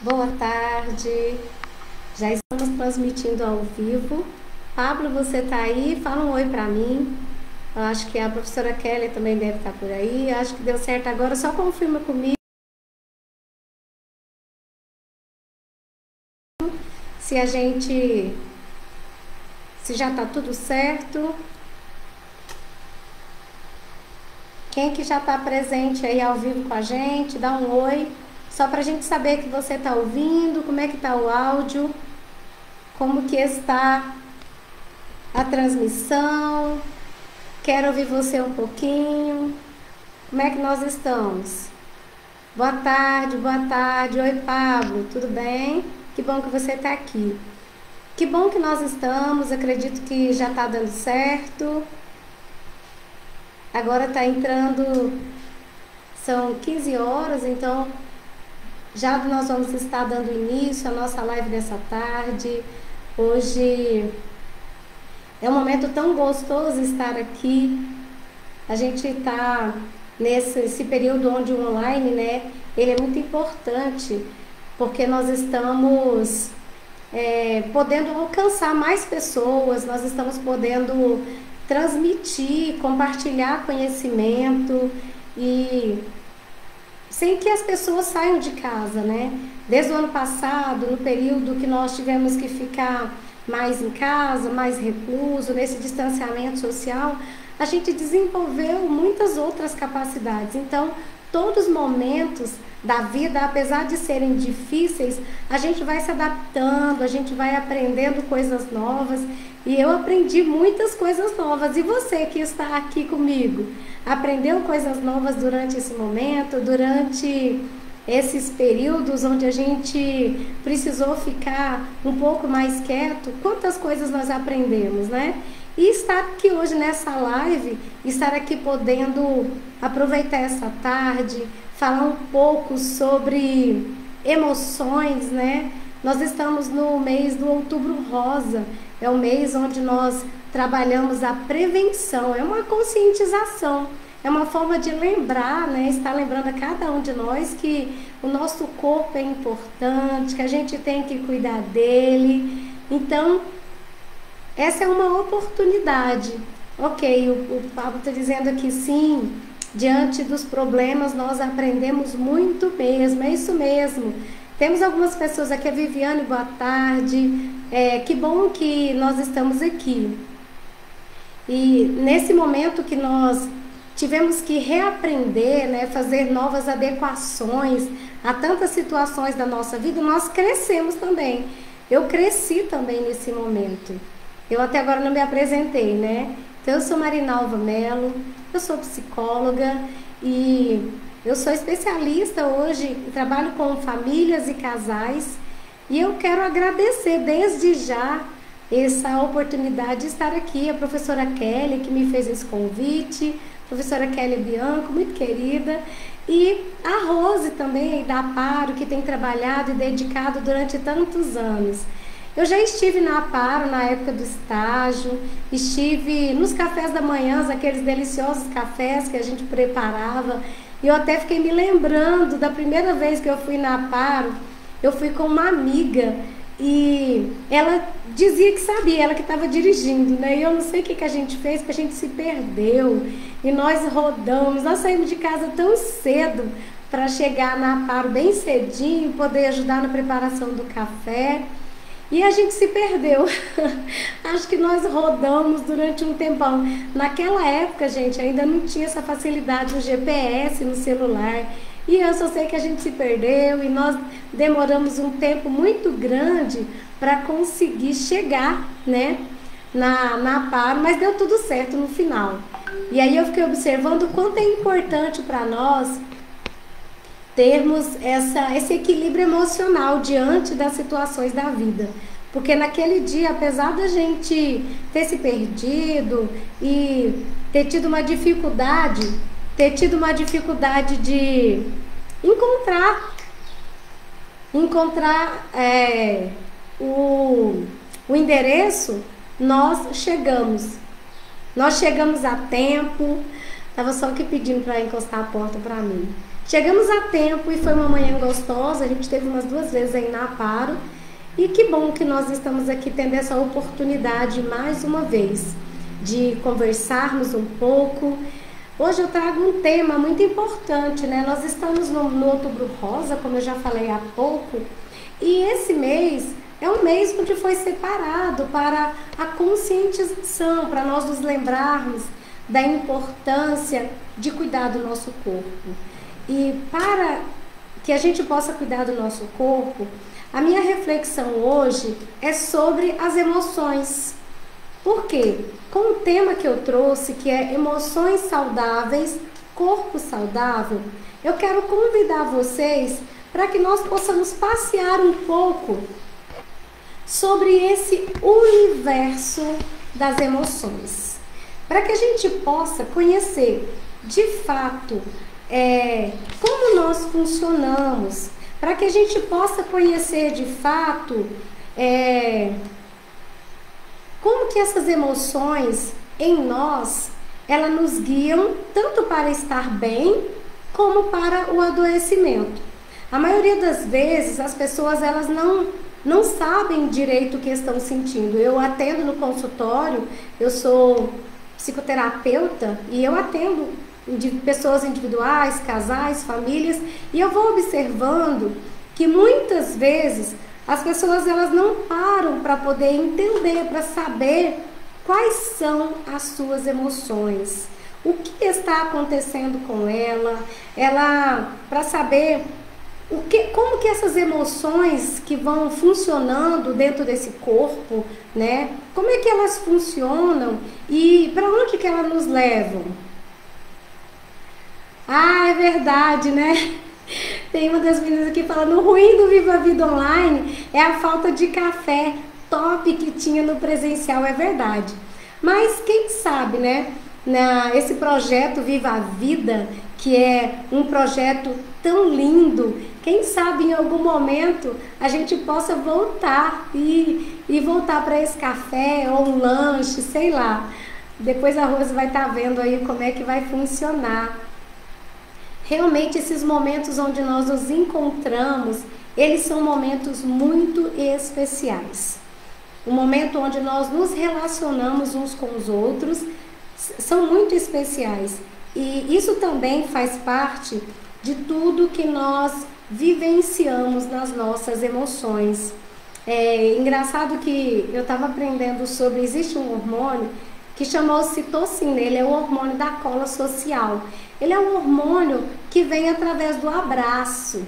Boa tarde, já estamos transmitindo ao vivo. Pablo, você tá aí? Fala um oi para mim. Eu acho que a professora Kelly também deve estar por aí. Eu acho que deu certo agora, só confirma comigo se a gente, se já tá tudo certo. Quem que já está presente aí ao vivo com a gente, dá um oi, só para a gente saber que você está ouvindo, como é que está o áudio, como que está a transmissão. Quero ouvir você um pouquinho. Como é que nós estamos? Boa tarde, boa tarde. Oi, Pablo, tudo bem? Que bom que você está aqui. Que bom que nós estamos. Acredito que já está dando certo. Agora está entrando, são 15 horas, então já nós vamos estar dando início à nossa live dessa tarde. Hoje é um momento tão gostoso estar aqui. A gente está nesse período onde o online, né, ele é muito importante, porque nós estamos podendo alcançar mais pessoas, nós estamos podendo transmitir, compartilhar conhecimento e sem que as pessoas saiam de casa, né? Desde o ano passado, no período que nós tivemos que ficar mais em casa, mais recluso, nesse distanciamento social, a gente desenvolveu muitas outras capacidades. Então, todos os momentos da vida, apesar de serem difíceis, a gente vai se adaptando, a gente vai aprendendo coisas novas. E eu aprendi muitas coisas novas. E você que está aqui comigo, aprendeu coisas novas durante esse momento, durante esses períodos onde a gente precisou ficar um pouco mais quieto? Quantas coisas nós aprendemos, né? E estar aqui hoje nessa live, estar aqui podendo aproveitar essa tarde, falar um pouco sobre emoções, né? Nós estamos no mês do Outubro Rosa, é o mês onde nós trabalhamos a prevenção, é uma conscientização, é uma forma de lembrar, né? Estar lembrando a cada um de nós que o nosso corpo é importante, que a gente tem que cuidar dele. Então, essa é uma oportunidade. Ok, o Pablo está dizendo aqui sim, diante dos problemas nós aprendemos muito mesmo, é isso mesmo. Temos algumas pessoas aqui, a Viviane, boa tarde. Que bom que nós estamos aqui. E nesse momento que nós tivemos que reaprender, né, fazer novas adequações a tantas situações da nossa vida, nós crescemos também. Eu cresci também nesse momento. Eu até agora não me apresentei, né? Então, eu sou Marinalva Mello, eu sou psicóloga e eu sou especialista hoje, trabalho com famílias e casais e eu quero agradecer desde já essa oportunidade de estar aqui. A professora Kelly que me fez esse convite, professora Kelly Bianco, muito querida, e a Rose também da Aparo, que tem trabalhado e dedicado durante tantos anos. Eu já estive na Aparo na época do estágio, estive nos cafés da manhã, aqueles deliciosos cafés que a gente preparava, e eu até fiquei me lembrando da primeira vez que eu fui na Aparo. Eu fui com uma amiga e ela dizia que sabia, ela que estava dirigindo, né? E eu não sei o que a gente fez, que a gente se perdeu e nós rodamos, nós saímos de casa tão cedo para chegar na Aparo bem cedinho, poder ajudar na preparação do café. E a gente se perdeu. Acho que nós rodamos durante um tempão. Naquela época, gente, ainda não tinha essa facilidade do GPS no celular. E eu só sei que a gente se perdeu e nós demoramos um tempo muito grande para conseguir chegar, né, na Aparo, mas deu tudo certo no final. E aí eu fiquei observando o quanto é importante para nós termos esse equilíbrio emocional diante das situações da vida. Porque naquele dia, apesar da gente ter se perdido e ter tido uma dificuldade de encontrar o endereço, nós chegamos. Nós chegamos a tempo. Estava só aqui pedindo para encostar a porta para mim. Chegamos a tempo e foi uma manhã gostosa, a gente teve umas 2 vezes aí na Aparo. E que bom que nós estamos aqui tendo essa oportunidade mais uma vez de conversarmos um pouco. Hoje eu trago um tema muito importante, né? Nós estamos no Outubro Rosa, como eu já falei há pouco, e esse mês é um mês onde foi separado para a conscientização, para nós nos lembrarmos da importância de cuidar do nosso corpo. E para que a gente possa cuidar do nosso corpo, a minha reflexão hoje é sobre as emoções. Por quê? Com o tema que eu trouxe, que é emoções saudáveis, corpo saudável, eu quero convidar vocês para que nós possamos passear um pouco sobre esse universo das emoções. Para que a gente possa conhecer de fato como nós funcionamos, para que a gente possa conhecer de fato como que essas emoções em nós, elas nos guiam tanto para estar bem como para o adoecimento. A maioria das vezes as pessoas elas não sabem direito o que estão sentindo. Eu atendo no consultório, eu sou psicoterapeuta e eu atendo pessoas individuais, casais, famílias, e eu vou observando que muitas vezes as pessoas elas não param para poder entender, para saber quais são as suas emoções, o que está acontecendo com ela para saber como que essas emoções que vão funcionando dentro desse corpo, né? Como é que elas funcionam e para onde que elas nos levam? Ah, é verdade, né? Tem uma das meninas aqui falando, o ruim do Viva a Vida Online é a falta de café top que tinha no presencial, é verdade. Mas quem sabe, né? Esse projeto Viva a Vida, que é um projeto tão lindo, quem sabe em algum momento a gente possa voltar e voltar para esse café ou um lanche, sei lá. Depois a Rose vai estar vendo aí como é que vai funcionar. Realmente esses momentos onde nós nos encontramos, eles são momentos muito especiais. O momento onde nós nos relacionamos uns com os outros são muito especiais. E isso também faz parte de tudo que nós vivenciamos nas nossas emoções. É engraçado que eu estava aprendendo sobre, existe um hormônio que chama ocitocina, ele é o hormônio da cola social. Ele é um hormônio que vem através do abraço.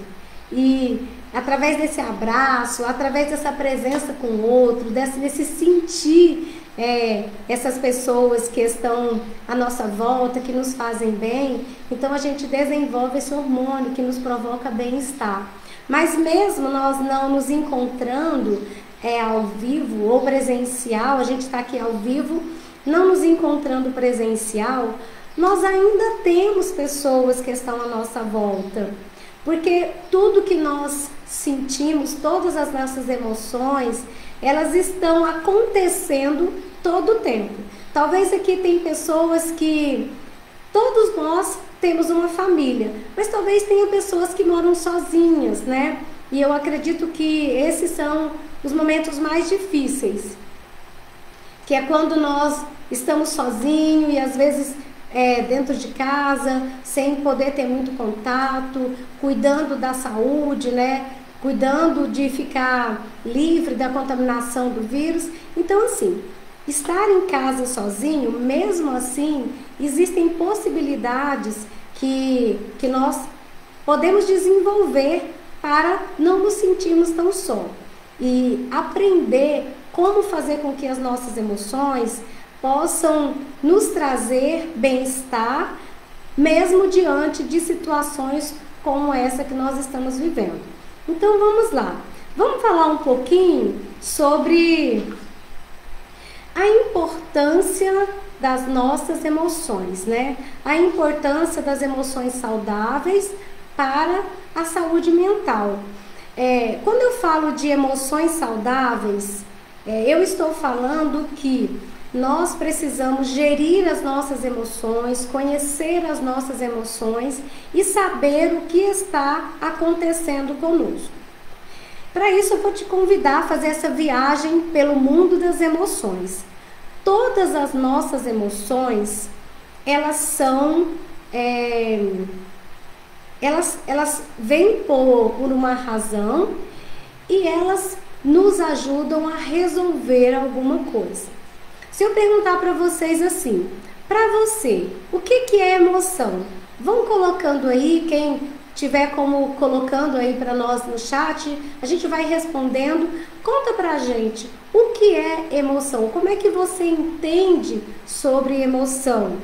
E através desse abraço, através dessa presença com o outro, desse sentir essas pessoas que estão à nossa volta, que nos fazem bem, então a gente desenvolve esse hormônio que nos provoca bem-estar. Mas mesmo nós não nos encontrando ao vivo ou presencial, a gente está aqui ao vivo, não nos encontrando presencial, nós ainda temos pessoas que estão à nossa volta. Porque tudo que nós sentimos, todas as nossas emoções, elas estão acontecendo todo o tempo. Talvez aqui tem pessoas que, todos nós temos uma família, mas talvez tenha pessoas que moram sozinhas, né? E eu acredito que esses são os momentos mais difíceis. Que é quando nós estamos sozinhos e às vezes dentro de casa, sem poder ter muito contato, cuidando da saúde, né? Cuidando de ficar livre da contaminação do vírus. Então, assim, estar em casa sozinho, mesmo assim, existem possibilidades que nós podemos desenvolver para não nos sentirmos tão só. E aprender como fazer com que as nossas emoções possam nos trazer bem-estar, mesmo diante de situações como essa que nós estamos vivendo. Então vamos lá, vamos falar um pouquinho sobre a importância das nossas emoções, né? A importância das emoções saudáveis para a saúde mental. Quando eu falo de emoções saudáveis, eu estou falando que nós precisamos gerir as nossas emoções, conhecer as nossas emoções e saber o que está acontecendo conosco. Para isso, eu vou te convidar a fazer essa viagem pelo mundo das emoções. Todas as nossas emoções, elas são... Elas vêm por uma razão e elas nos ajudam a resolver alguma coisa. Se eu perguntar para vocês assim, para você, o que é emoção? Vão colocando aí, quem tiver como colocando aí para nós no chat, a gente vai respondendo. Conta pra gente, o que é emoção? Como é que você entende sobre emoção?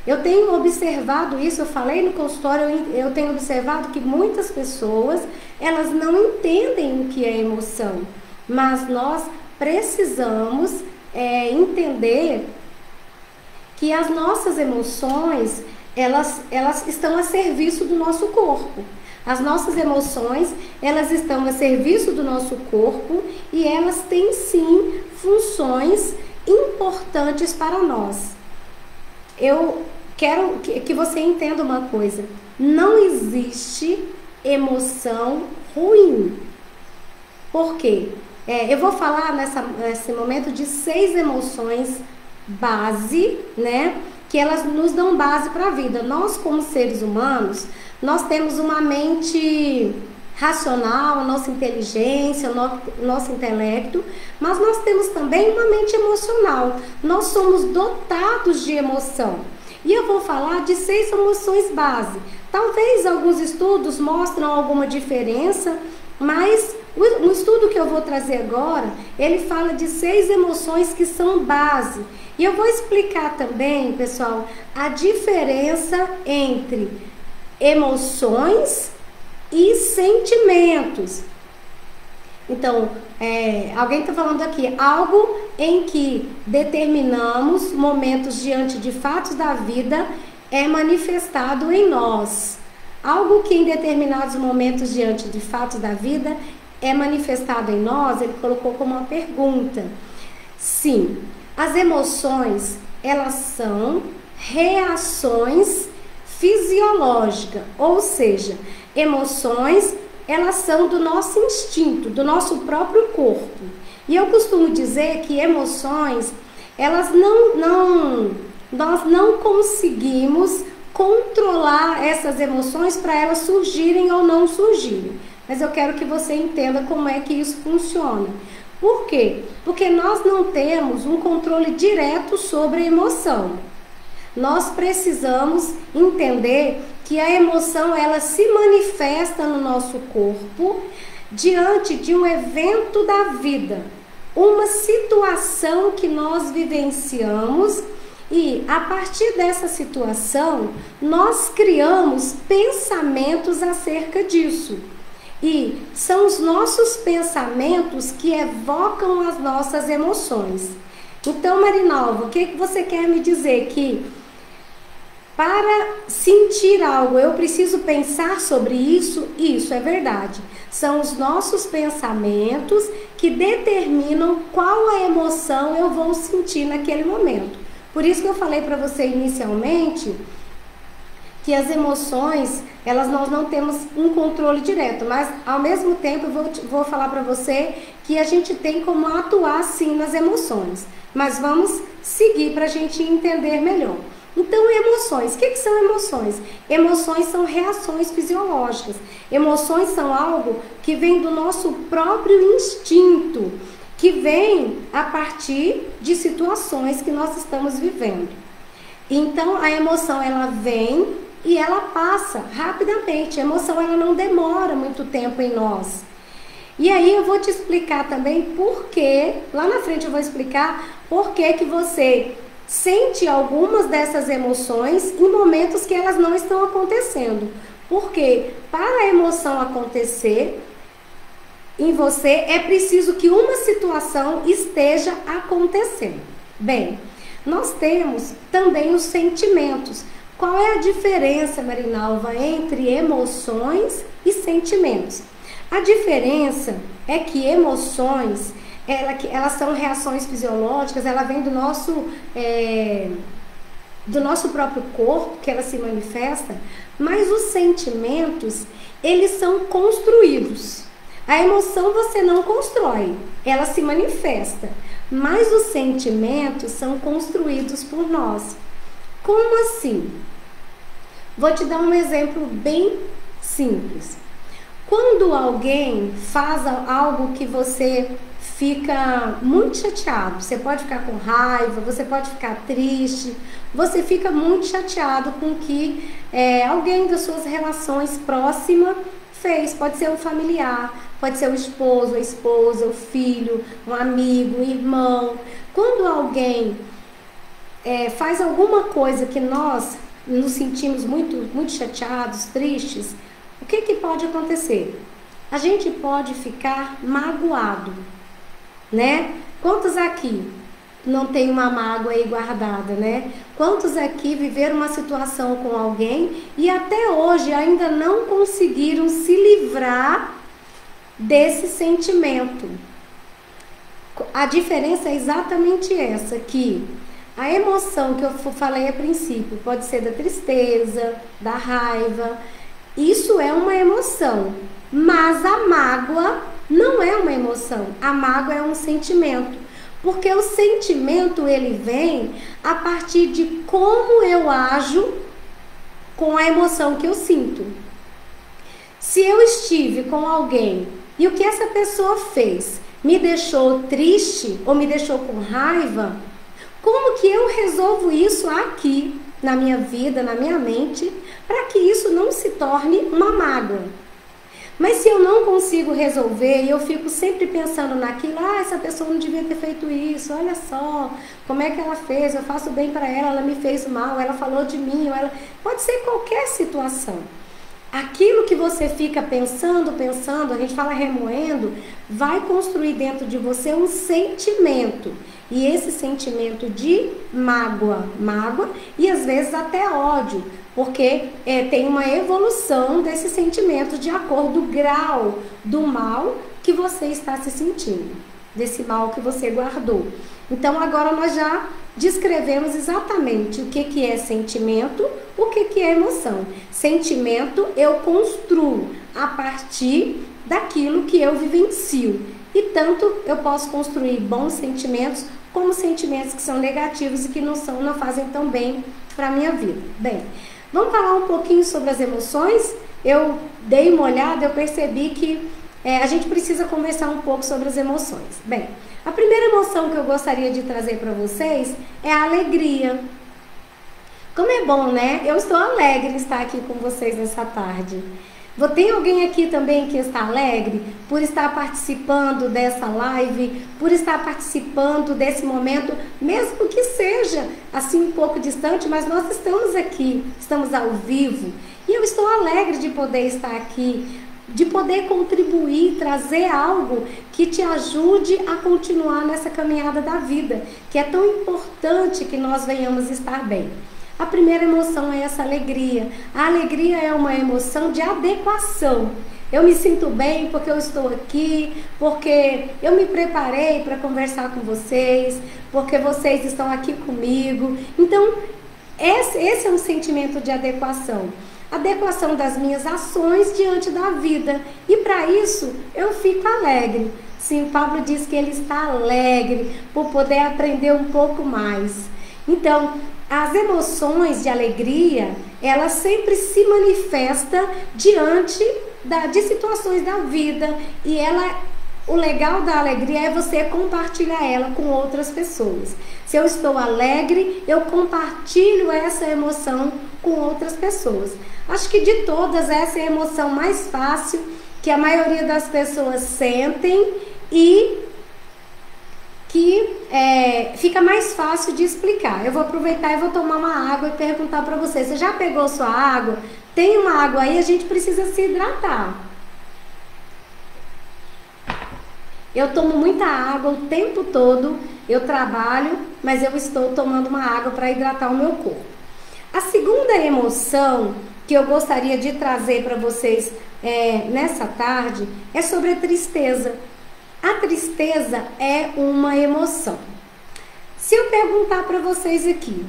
Eu tenho observado isso, eu falei no consultório, eu tenho observado que muitas pessoas, elas não entendem o que é emoção, mas nós precisamos entender que as nossas emoções, elas estão a serviço do nosso corpo. As nossas emoções, elas estão a serviço do nosso corpo e elas têm sim funções importantes para nós. Eu quero que você entenda uma coisa: não existe emoção ruim. Por quê? Eu vou falar nesse momento de 6 emoções base, né? Que elas nos dão base para a vida. Nós, como seres humanos, nós temos uma mente racional, a nossa inteligência, o nosso intelecto, mas nós temos também uma mente emocional. Nós somos dotados de emoção. E eu vou falar de 6 emoções base. Talvez alguns estudos mostram alguma diferença, mas o estudo que eu vou trazer agora, ele fala de 6 emoções que são base. E eu vou explicar também, pessoal, a diferença entre emoções e sentimentos. Então, alguém está falando aqui, algo em que determinamos momentos diante de fatos da vida é manifestado em nós. Algo que em determinados momentos diante de fatos da vida é manifestado em nós, ele colocou como uma pergunta. Sim, as emoções, elas são reações fisiológicas, ou seja, emoções, elas são do nosso instinto, do nosso próprio corpo. E eu costumo dizer que emoções, nós não conseguimos controlar essas emoções para elas surgirem ou não surgirem. Mas eu quero que você entenda como é que isso funciona. Por quê? Porque nós não temos um controle direto sobre a emoção. Nós precisamos entender que a emoção, ela se manifesta no nosso corpo diante de um evento da vida, uma situação que nós vivenciamos e a partir dessa situação nós criamos pensamentos acerca disso. E são os nossos pensamentos que evocam as nossas emoções. Então, Marinalva, o que você quer me dizer? Que para sentir algo, eu preciso pensar sobre isso? Isso é verdade. São os nossos pensamentos que determinam qual a emoção eu vou sentir naquele momento. Por isso que eu falei para você inicialmente que as emoções, nós não temos um controle direto, mas ao mesmo tempo eu vou falar para você que a gente tem como atuar sim nas emoções. Mas vamos seguir para a gente entender melhor. Então, emoções. O que são emoções? Emoções são reações fisiológicas. Emoções são algo que vem do nosso próprio instinto, que vem a partir de situações que nós estamos vivendo. Então, a emoção, ela vem e ela passa rapidamente. A emoção, ela não demora muito tempo em nós. E aí eu vou te explicar também por que, lá na frente eu vou explicar por que você sente algumas dessas emoções em momentos que elas não estão acontecendo. Porque para a emoção acontecer em você, é preciso que uma situação esteja acontecendo. Bem, nós temos também os sentimentos. Qual é a diferença, Marinalva, entre emoções e sentimentos? A diferença é que emoções, elas são reações fisiológicas, ela vem do nosso próprio corpo, que ela se manifesta, mas os sentimentos, eles são construídos. A emoção você não constrói, ela se manifesta, mas os sentimentos são construídos por nós. Como assim? Vou te dar um exemplo bem simples. Quando alguém faz algo que você fica muito chateado, você pode ficar com raiva, você pode ficar triste, você fica muito chateado com o que alguém das suas relações próximas fez. Pode ser um familiar, pode ser o esposo, a esposa, o filho, um amigo, um irmão. Quando alguém faz alguma coisa que nós nos sentimos muito chateados, tristes, o que pode acontecer? A gente pode ficar magoado, né? Quantos aqui não tem uma mágoa aí guardada, né? Quantos aqui viveram uma situação com alguém e até hoje ainda não conseguiram se livrar desse sentimento? A diferença é exatamente essa, que a emoção que eu falei a princípio pode ser da tristeza, da raiva. Isso é uma emoção, mas a mágoa não é uma emoção. A mágoa é um sentimento, porque o sentimento ele vem a partir de como eu ajo com a emoção que eu sinto. Se eu estive com alguém e o que essa pessoa fez me deixou triste ou me deixou com raiva, como que eu resolvo isso aqui na minha vida, na minha mente, para que isso não se torne uma mágoa? Mas se eu não consigo resolver e eu fico sempre pensando naquilo, essa pessoa não devia ter feito isso, olha só, como é que ela fez, eu faço bem para ela me fez mal, ela falou de mim, pode ser qualquer situação. Aquilo que você fica pensando, a gente fala remoendo, vai construir dentro de você um sentimento. E esse sentimento de mágoa e às vezes até ódio, porque tem uma evolução desse sentimento de acordo com o grau do mal que você está se sentindo, desse mal que você guardou. Então agora nós já descrevemos exatamente o que é sentimento, o que é emoção. Sentimento eu construo a partir daquilo que eu vivencio. E tanto eu posso construir bons sentimentos, como sentimentos que são negativos e que não fazem tão bem para a minha vida. Bem, vamos falar um pouquinho sobre as emoções. Eu dei uma olhada, eu percebi que a gente precisa conversar um pouco sobre as emoções. Bem, a primeira emoção que eu gostaria de trazer para vocês é a alegria. Como é bom, né? Eu estou alegre de estar aqui com vocês nessa tarde. Tem alguém aqui também que está alegre por estar participando dessa live, por estar participando desse momento, mesmo que seja assim um pouco distante, mas nós estamos aqui, estamos ao vivo. E eu estou alegre de poder estar aqui, de poder contribuir, trazer algo que te ajude a continuar nessa caminhada da vida, que é tão importante que nós venhamos estar bem. A primeira emoção é essa alegria. A alegria é uma emoção de adequação. Eu me sinto bem porque eu estou aqui, porque eu me preparei para conversar com vocês, porque vocês estão aqui comigo. Então, esse é um sentimento de adequação. Adequação das minhas ações diante da vida. E para isso, eu fico alegre. Sim, o Pablo diz que ele está alegre por poder aprender um pouco mais. Então, as emoções de alegria, ela sempre se manifesta diante de situações da vida. E o legal da alegria é você compartilhar ela com outras pessoas. Se eu estou alegre, eu compartilho essa emoção com outras pessoas. Acho que de todas, essa é a emoção mais fácil, que a maioria das pessoas sentem e que fica mais fácil de explicar. Eu vou aproveitar e vou tomar uma água e perguntar para você, você já pegou sua água? Tem uma água aí? A gente precisa se hidratar. Eu tomo muita água o tempo todo, eu trabalho, mas eu estou tomando uma água para hidratar o meu corpo. A segunda emoção que eu gostaria de trazer para vocês nessa tarde é sobre a tristeza. A tristeza é uma emoção. Se eu perguntar para vocês aqui,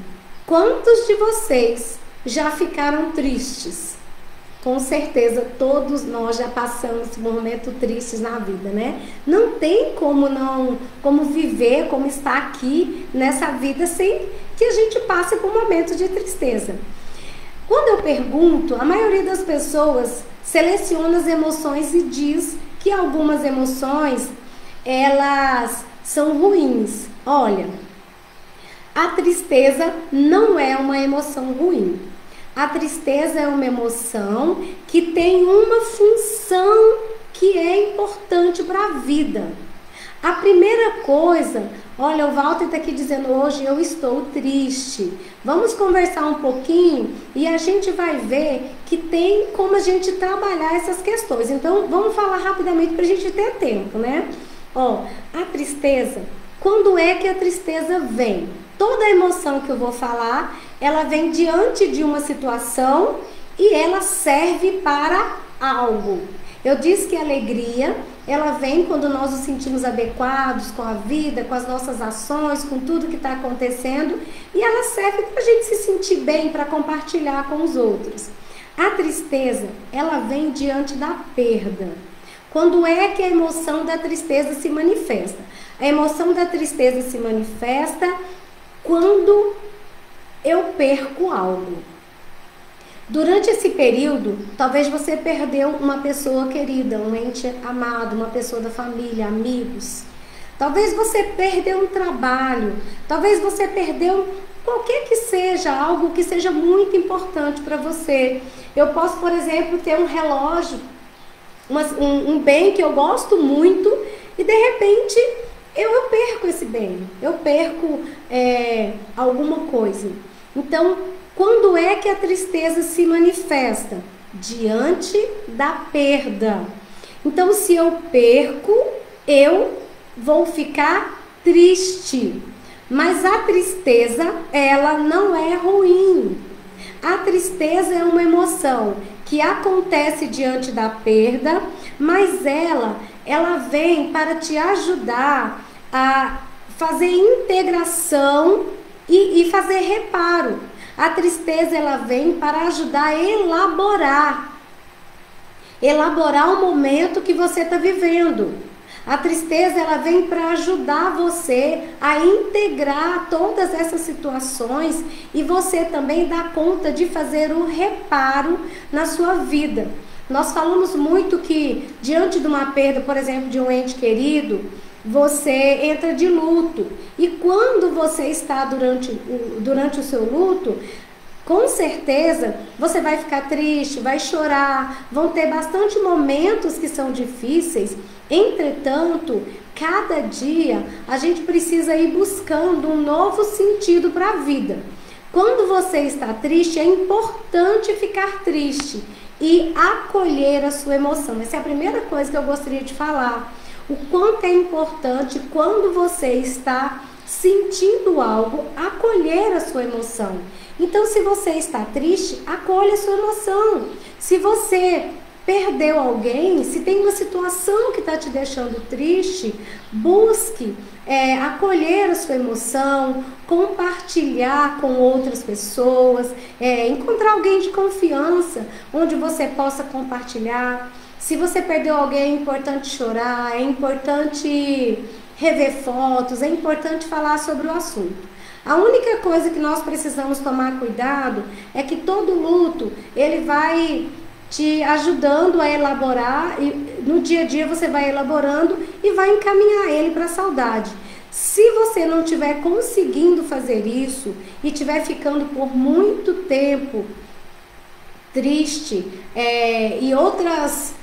quantos de vocês já ficaram tristes? Com certeza todos nós já passamos momentos tristes na vida, né? Não tem como viver, como estar aqui nessa vida sem que a gente passe por momentos de tristeza. Quando eu pergunto, a maioria das pessoas seleciona as emoções e diz que algumas emoções, elas são ruins. Olha, a tristeza não é uma emoção ruim. A tristeza é uma emoção que tem uma função que é importante para a vida. A primeira coisa, olha, o Walter está aqui dizendo hoje, eu estou triste. Vamos conversar um pouquinho e a gente vai ver que tem como a gente trabalhar essas questões. Então, vamos falar rapidamente para a gente ter tempo, né? Ó, a tristeza, quando é que a tristeza vem? Toda emoção que eu vou falar, ela vem diante de uma situação e ela serve para algo. Eu disse que a alegria, ela vem quando nós nos sentimos adequados com a vida, com as nossas ações, com tudo que está acontecendo, e ela serve para a gente se sentir bem, para compartilhar com os outros. A tristeza, ela vem diante da perda. Quando é que a emoção da tristeza se manifesta? A emoção da tristeza se manifesta quando eu perco algo. Durante esse período, talvez você perdeu uma pessoa querida, um ente amado, uma pessoa da família, amigos. Talvez você perdeu um trabalho, talvez você perdeu qualquer que seja, algo que seja muito importante para você. Eu posso, por exemplo, ter um relógio, um bem que eu gosto muito e de repente eu perco esse bem, eu perco alguma coisa. Então, quando é que a tristeza se manifesta? Diante da perda. Então, se eu perco, eu vou ficar triste. Mas a tristeza, ela não é ruim. A tristeza é uma emoção que acontece diante da perda, mas ela vem para te ajudar a fazer integração e fazer reparo. A tristeza, ela vem para ajudar a elaborar o momento que você está vivendo. A tristeza, ela vem para ajudar você a integrar todas essas situações e você também dá conta de fazer um reparo na sua vida. Nós falamos muito que diante de uma perda, por exemplo, de um ente querido, você entra de luto. E quando você está durante o seu luto, com certeza você vai ficar triste, vai chorar, vão ter bastante momentos que são difíceis. Entretanto, cada dia a gente precisa ir buscando um novo sentido para a vida. Quando você está triste, é importante ficar triste e acolher a sua emoção. Essa é a primeira coisa que eu gostaria de falar. O quanto é importante, quando você está sentindo algo, acolher a sua emoção. Então, se você está triste, acolha a sua emoção. Se você perdeu alguém, se tem uma situação que está te deixando triste, busque acolher a sua emoção, compartilhar com outras pessoas, encontrar alguém de confiança, onde você possa compartilhar. Se você perdeu alguém, é importante chorar, é importante rever fotos, é importante falar sobre o assunto. A única coisa que nós precisamos tomar cuidado é que todo luto, ele vai te ajudando a elaborar, e no dia a dia você vai elaborando e vai encaminhar ele para a saudade. Se você não estiver conseguindo fazer isso e estiver ficando por muito tempo triste e outros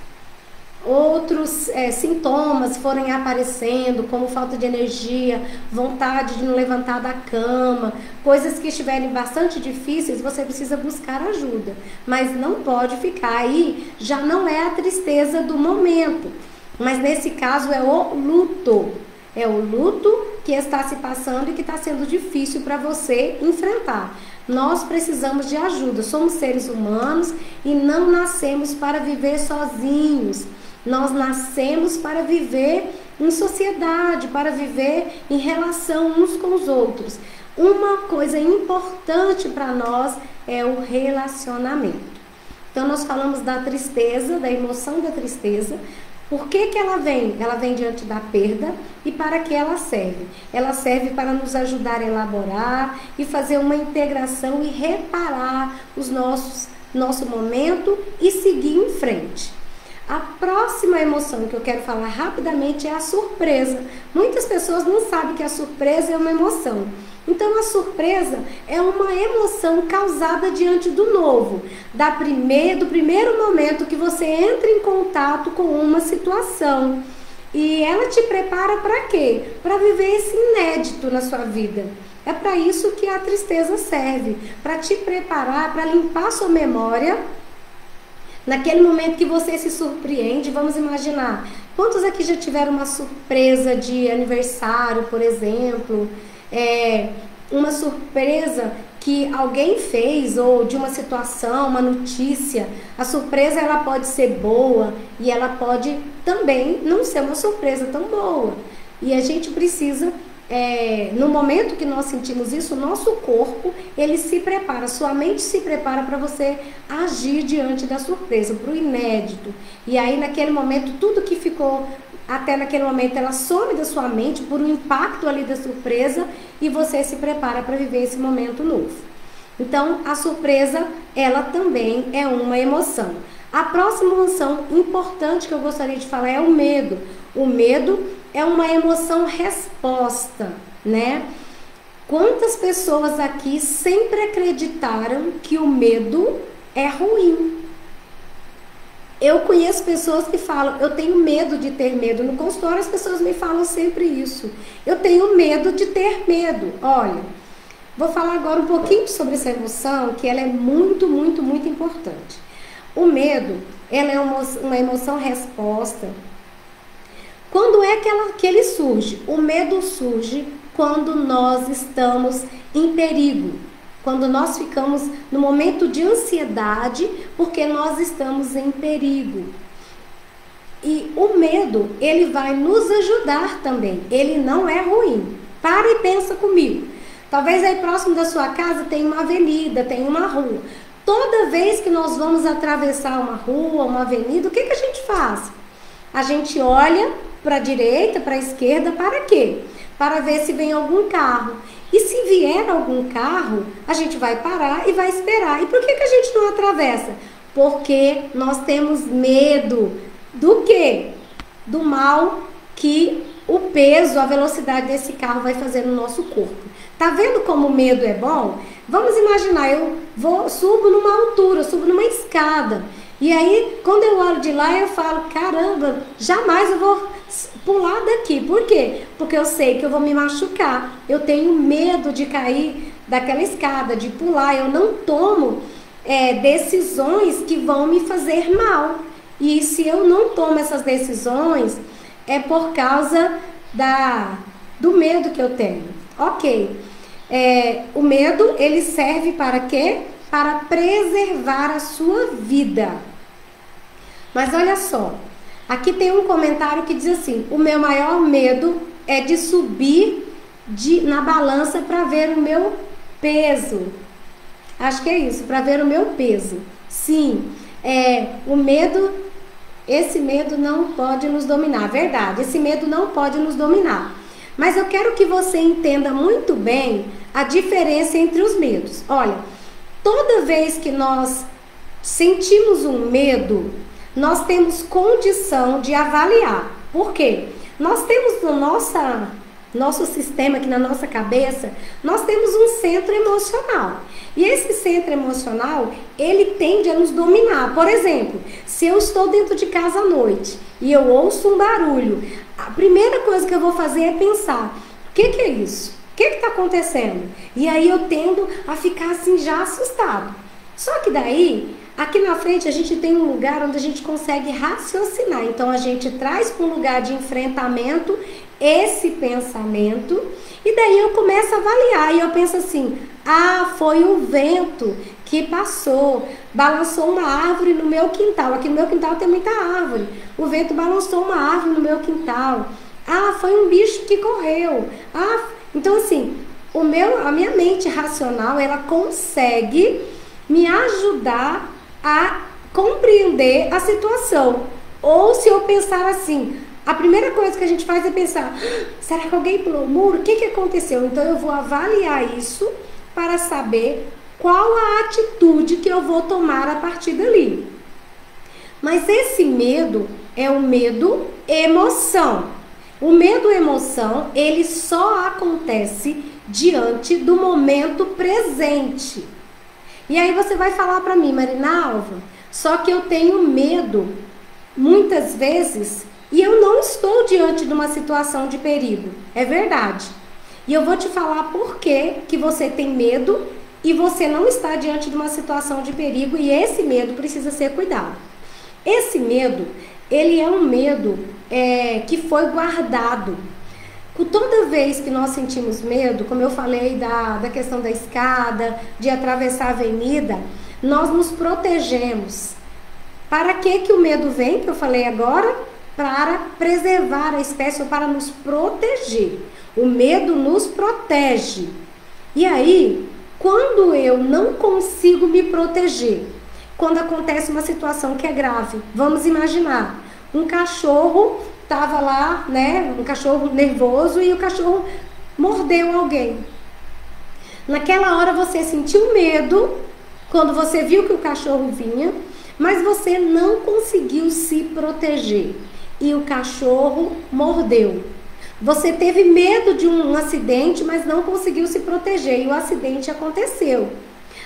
sintomas forem aparecendo, como falta de energia, vontade de não levantar da cama, coisas que estiverem bastante difíceis, você precisa buscar ajuda, mas não pode ficar aí, já não é a tristeza do momento, mas nesse caso é o luto que está se passando e que está sendo difícil para você enfrentar. Nós precisamos de ajuda, somos seres humanos e não nascemos para viver sozinhos. Nós nascemos para viver em sociedade, para viver em relação uns com os outros. Uma coisa importante para nós é o relacionamento. Então, nós falamos da tristeza, da emoção da tristeza. Por que que ela vem? Ela vem diante da perda. E para que ela serve? Ela serve para nos ajudar a elaborar e fazer uma integração e reparar os nosso momento e seguir em frente. A próxima emoção que eu quero falar rapidamente é a surpresa. Muitas pessoas não sabem que a surpresa é uma emoção. Então, a surpresa é uma emoção causada diante do novo, do primeiro momento que você entra em contato com uma situação. E ela te prepara para quê? Para viver esse inédito na sua vida. É para isso que a tristeza serve, para te preparar, para limpar sua memória. Naquele momento que você se surpreende, vamos imaginar, quantos aqui já tiveram uma surpresa de aniversário, por exemplo? Uma surpresa que alguém fez, ou de uma situação, uma notícia. A surpresa, ela pode ser boa e ela pode também não ser uma surpresa tão boa. E a gente precisa, no momento que nós sentimos isso, o nosso corpo, ele se prepara, sua mente se prepara para você agir diante da surpresa, para o inédito. E aí, naquele momento, tudo que ficou até naquele momento, ela some da sua mente por um impacto ali da surpresa e você se prepara para viver esse momento novo. Então, a surpresa, ela também é uma emoção. A próxima emoção importante que eu gostaria de falar é o medo. O medo é uma emoção resposta, né? Quantas pessoas aqui sempre acreditaram que o medo é ruim? Eu conheço pessoas que falam, eu tenho medo de ter medo. No consultório as pessoas me falam sempre isso. Eu tenho medo de ter medo. Olha, vou falar agora um pouquinho sobre essa emoção, que ela é muito, muito, muito importante. O medo, ela é uma emoção resposta. Quando é que ele surge? O medo surge quando nós estamos em perigo. Quando nós ficamos no momento de ansiedade, porque nós estamos em perigo. E o medo, ele vai nos ajudar também. Ele não é ruim. Para e pensa comigo. Talvez aí próximo da sua casa tem uma avenida, tem uma rua. Toda vez que nós vamos atravessar uma rua, uma avenida, o que a gente faz? A gente olha para a direita, para a esquerda, para quê? Para ver se vem algum carro. E se vier algum carro, a gente vai parar e vai esperar. E por que a gente não atravessa? Porque nós temos medo do quê? Do mal que o peso, a velocidade desse carro vai fazer no nosso corpo. Tá vendo como o medo é bom? Vamos imaginar, subo numa altura, subo numa escada. E aí, quando eu olho de lá, eu falo, caramba, jamais eu vou pular daqui. Por quê? Porque eu sei que eu vou me machucar. Eu tenho medo de cair daquela escada, de pular. Eu não tomo decisões que vão me fazer mal. E se eu não tomo essas decisões, é por causa do medo que eu tenho. Ok. O medo, ele serve para quê? Para preservar a sua vida. Mas olha só, aqui tem um comentário que diz assim, o meu maior medo é de subir na balança para ver o meu peso. Acho que é isso, para ver o meu peso. Sim, o medo, esse medo não pode nos dominar, verdade, esse medo não pode nos dominar. Mas eu quero que você entenda muito bem a diferença entre os medos. Olha, toda vez que nós sentimos um medo, nós temos condição de avaliar. Por quê? Nós temos no nosso sistema, aqui na nossa cabeça, nós temos um centro emocional. E esse centro emocional, ele tende a nos dominar. Por exemplo, se eu estou dentro de casa à noite e eu ouço um barulho, a primeira coisa que eu vou fazer é pensar, o que é isso? O que está acontecendo? E aí eu tendo a ficar assim já assustado. Só que daí, aqui na frente a gente tem um lugar onde a gente consegue raciocinar. Então a gente traz para um lugar de enfrentamento esse pensamento e daí eu começo a avaliar e eu penso assim, foi o vento que passou, balançou uma árvore no meu quintal. Aqui no meu quintal tem muita árvore. O vento balançou uma árvore no meu quintal. Ah, foi um bicho que correu. Ah, então assim, a minha mente racional, ela consegue me ajudar a compreender a situação. Ou se eu pensar assim, a primeira coisa que a gente faz é pensar, será que alguém pulou o muro? O que aconteceu? Então eu vou avaliar isso para saber qual a atitude que eu vou tomar a partir dali. Mas esse medo é o medo emoção. O medo emoção, ele só acontece diante do momento presente. E aí você vai falar para mim, Marinalva, só que eu tenho medo muitas vezes e eu não estou diante de uma situação de perigo. É verdade. E eu vou te falar por que você tem medo e você não está diante de uma situação de perigo, e esse medo precisa ser cuidado. Esse medo, ele é um medo que foi guardado. Toda vez que nós sentimos medo, como eu falei da questão da escada, de atravessar a avenida, nós nos protegemos. Para que o medo vem, que eu falei agora? Para preservar a espécie, ou para nos proteger. O medo nos protege. E aí, quando eu não consigo me proteger, quando acontece uma situação que é grave, vamos imaginar, um cachorro estava lá, né, um cachorro nervoso, e o cachorro mordeu alguém. Naquela hora você sentiu medo, quando você viu que o cachorro vinha, mas você não conseguiu se proteger e o cachorro mordeu. Você teve medo de um acidente, mas não conseguiu se proteger e o acidente aconteceu.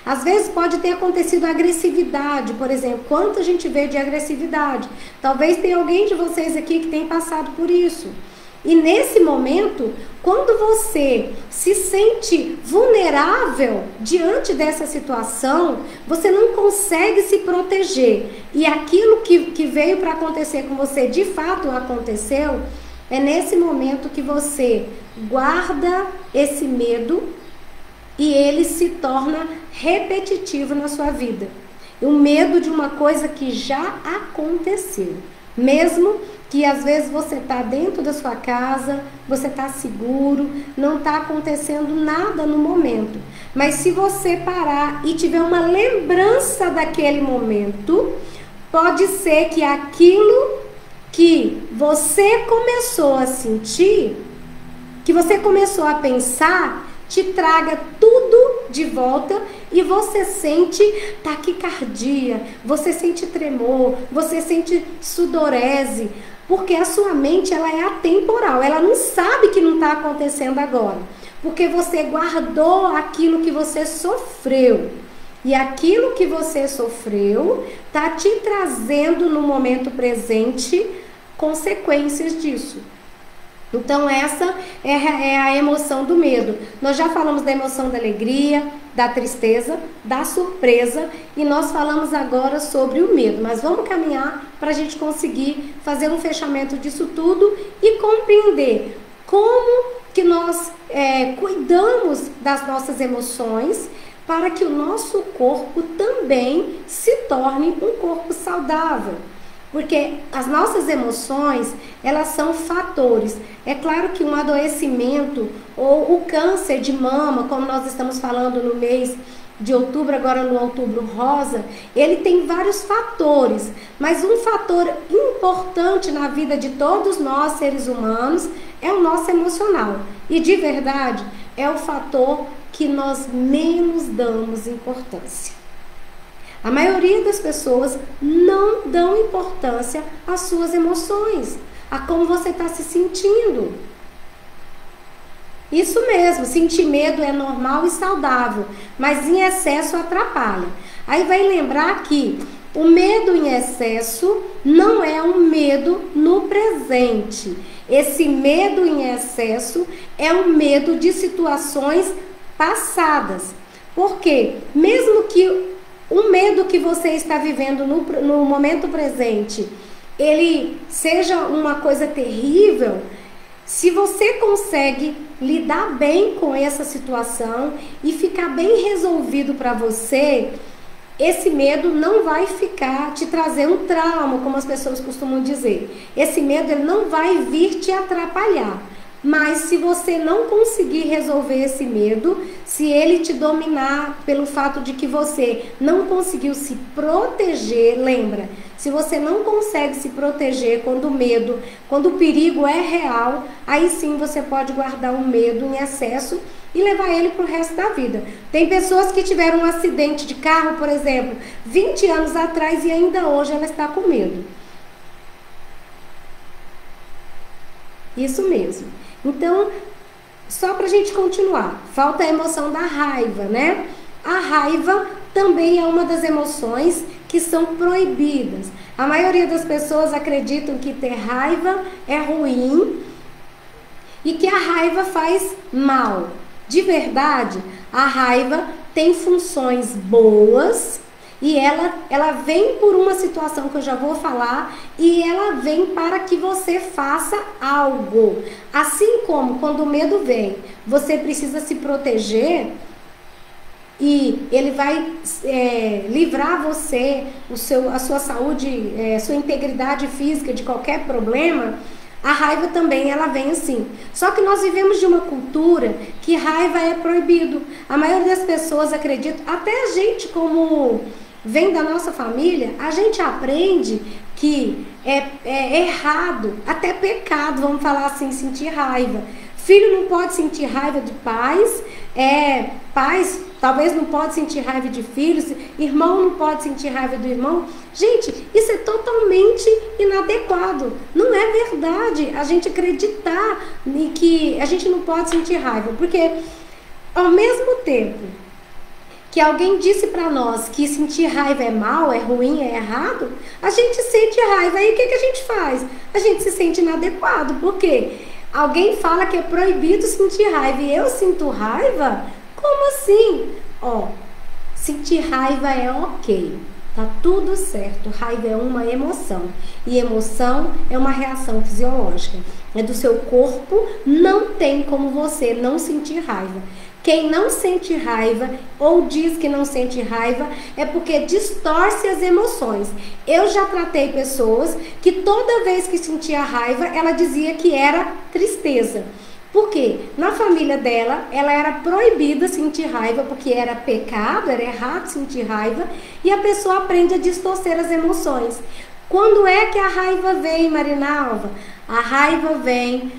Às vezes pode ter acontecido agressividade, por exemplo. Quanto a gente vê de agressividade? Talvez tenha alguém de vocês aqui que tenha passado por isso. E nesse momento, quando você se sente vulnerável diante dessa situação, você não consegue se proteger. E aquilo que veio para acontecer com você, de fato aconteceu, é nesse momento que você guarda esse medo e ele se torna repetitivo na sua vida. O medo de uma coisa que já aconteceu. Mesmo que às vezes você está dentro da sua casa, você está seguro, não está acontecendo nada no momento. Mas se você parar e tiver uma lembrança daquele momento, pode ser que aquilo que você começou a sentir, que você começou a pensar, te traga tudo de volta e você sente taquicardia, você sente tremor, você sente sudorese, porque a sua mente, ela é atemporal, ela não sabe que não está acontecendo agora, porque você guardou aquilo que você sofreu. E aquilo que você sofreu está te trazendo no momento presente consequências disso. Então essa é a emoção do medo. Nós já falamos da emoção da alegria, da tristeza, da surpresa, e nós falamos agora sobre o medo. Mas vamos caminhar para a gente conseguir fazer um fechamento disso tudo e compreender como que nós cuidamos das nossas emoções para que o nosso corpo também se torne um corpo saudável. Porque as nossas emoções, elas são fatores. É claro que um adoecimento ou o câncer de mama, como nós estamos falando no mês de outubro, agora no outubro rosa, ele tem vários fatores. Mas um fator importante na vida de todos nós, seres humanos, é o nosso emocional. E de verdade, é o fator que nós menos damos importância. A maioria das pessoas não dão importância às suas emoções, a como você está se sentindo. Isso mesmo, sentir medo é normal e saudável, mas em excesso atrapalha. Aí vai lembrar que o medo em excesso não é um medo no presente. Esse medo em excesso é um medo de situações passadas. Por quê? Mesmo que o medo que você está vivendo no momento presente, ele seja uma coisa terrível, se você consegue lidar bem com essa situação e ficar bem resolvido para você, esse medo não vai ficar te trazer um trauma, como as pessoas costumam dizer. Esse medo ele não vai vir te atrapalhar. Mas se você não conseguir resolver esse medo, se ele te dominar pelo fato de que você não conseguiu se proteger, lembra, se você não consegue se proteger quando o perigo é real, aí sim você pode guardar o medo em excesso e levar ele para o resto da vida. Tem pessoas que tiveram um acidente de carro, por exemplo, 20 anos atrás e ainda hoje ela está com medo. Isso mesmo. Então, só para a gente continuar, falta a emoção da raiva, né? A raiva também é uma das emoções que são proibidas. A maioria das pessoas acreditam que ter raiva é ruim e que a raiva faz mal. De verdade, a raiva tem funções boas e ela vem por uma situação que eu já vou falar e ela vem para que você faça algo. Assim como quando o medo vem, você precisa se proteger e ele vai livrar você, a sua saúde, sua integridade física de qualquer problema. A raiva também, ela vem assim. Só que nós vivemos de uma cultura que raiva é proibido. A maioria das pessoas acredita, até a gente como vem da nossa família, a gente aprende que é errado, até pecado, vamos falar assim, sentir raiva. Filho não pode sentir raiva de pais, pais talvez não pode sentir raiva de filhos, irmão não pode sentir raiva do irmão. Gente, isso é totalmente inadequado. Não é verdade a gente acreditar que a gente não pode sentir raiva, porque ao mesmo tempo que alguém disse para nós que sentir raiva é mal, é ruim, é errado, a gente sente raiva. Aí o que a gente faz? A gente se sente inadequado. Por quê? Alguém fala que é proibido sentir raiva e eu sinto raiva? Como assim? Sentir raiva é ok, tá tudo certo. Raiva é uma emoção e emoção é uma reação fisiológica. É do seu corpo, não tem como você não sentir raiva. Quem não sente raiva ou diz que não sente raiva é porque distorce as emoções. Eu já tratei pessoas que toda vez que sentia raiva, ela dizia que era tristeza. Por quê? Na família dela, ela era proibida sentir raiva porque era pecado, era errado sentir raiva, e a pessoa aprende a distorcer as emoções. Quando é que a raiva vem, Marinalva? A raiva vem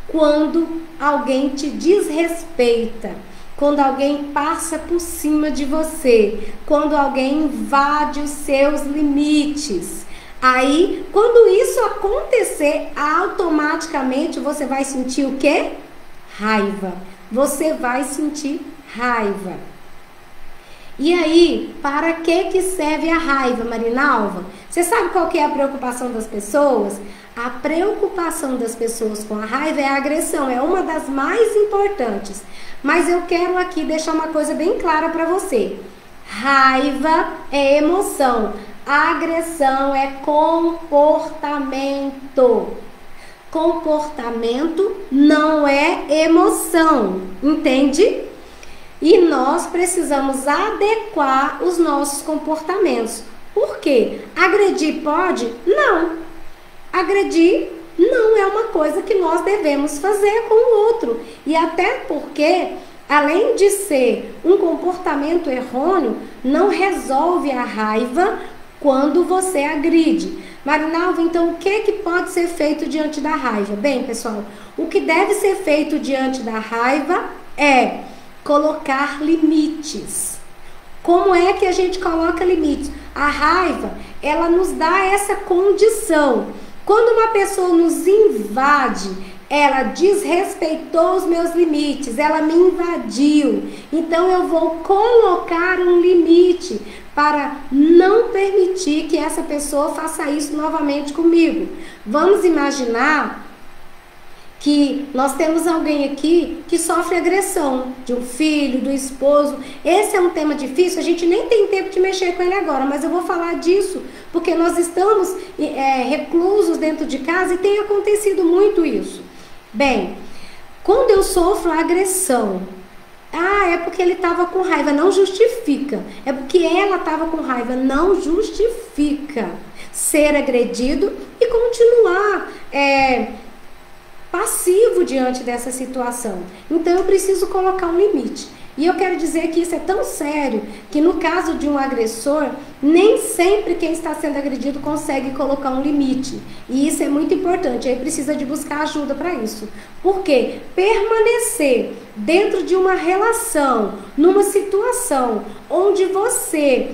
quando alguém te desrespeita, quando alguém passa por cima de você, quando alguém invade os seus limites. Aí, quando isso acontecer, automaticamente você vai sentir o quê? Raiva. Você vai sentir raiva. E aí, para que serve a raiva, Marinalva? Você sabe qual que é a preocupação das pessoas? A preocupação das pessoas com a raiva é a agressão, é uma das mais importantes. Mas eu quero aqui deixar uma coisa bem clara para você. Raiva é emoção, agressão é comportamento. Comportamento não é emoção, entende? E nós precisamos adequar os nossos comportamentos. Por quê? Agredir pode? Não. Agredir não é uma coisa que nós devemos fazer com o outro. E até porque, além de ser um comportamento errôneo, não resolve a raiva quando você agride. Marinalva, então o que pode ser feito diante da raiva? Bem, pessoal, o que deve ser feito diante da raiva é colocar limites. Como é que a gente coloca limites? A raiva, ela nos dá essa condição. Quando uma pessoa nos invade, ela desrespeitou os meus limites, ela me invadiu. Então eu vou colocar um limite para não permitir que essa pessoa faça isso novamente comigo. Vamos imaginar que nós temos alguém aqui que sofre agressão de um filho, do esposo. Esse é um tema difícil, a gente nem tem tempo de mexer com ele agora, mas eu vou falar disso porque nós estamos reclusos dentro de casa e tem acontecido muito isso. Bem, quando eu sofro agressão, Ah, é porque ele estava com raiva, não justifica. É porque ela estava com raiva, não justifica ser agredido e continuar passivo diante dessa situação. Então eu preciso colocar um limite. E eu quero dizer que isso é tão sério que no caso de um agressor, nem sempre quem está sendo agredido consegue colocar um limite. E isso é muito importante, aí precisa de buscar ajuda para isso. Porque permanecer dentro de uma relação, numa situação onde você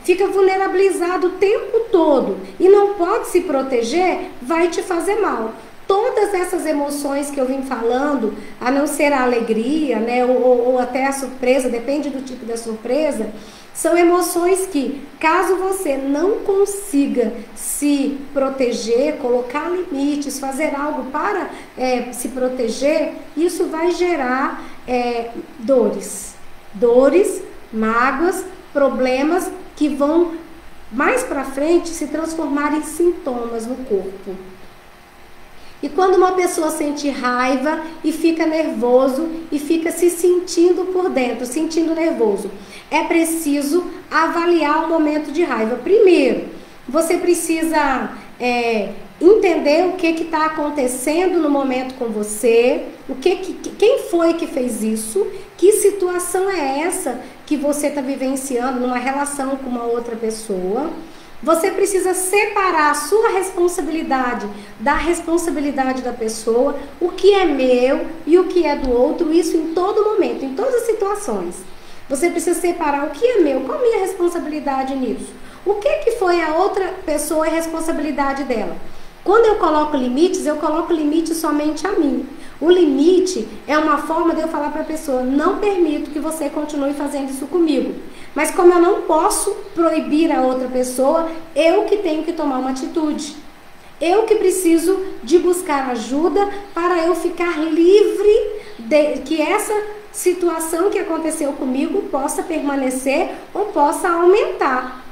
fica vulnerabilizado o tempo todo e não pode se proteger, vai te fazer mal. Todas essas emoções que eu vim falando, a não ser a alegria, né, ou até a surpresa, depende do tipo da surpresa, são emoções que, caso você não consiga se proteger, colocar limites, fazer algo para se proteger, isso vai gerar dores, mágoas, problemas que vão mais para frente se transformar em sintomas no corpo. E quando uma pessoa sente raiva e fica nervoso e fica se sentindo por dentro, sentindo nervoso, é preciso avaliar o momento de raiva. Primeiro, você precisa entender o que está acontecendo no momento com você, quem foi que fez isso, que situação é essa que você está vivenciando numa relação com uma outra pessoa. Você precisa separar a sua responsabilidade da responsabilidade da pessoa, o que é meu e o que é do outro, isso em todo momento, em todas as situações. Você precisa separar o que é meu, qual a minha responsabilidade nisso? O que foi a outra pessoa e a responsabilidade dela? Quando eu coloco limites somente a mim. O limite é uma forma de eu falar para a pessoa, não permito que você continue fazendo isso comigo. Mas como eu não posso proibir a outra pessoa, eu que tenho que tomar uma atitude. Eu que preciso de buscar ajuda para eu ficar livre de que essa situação que aconteceu comigo possa permanecer ou possa aumentar.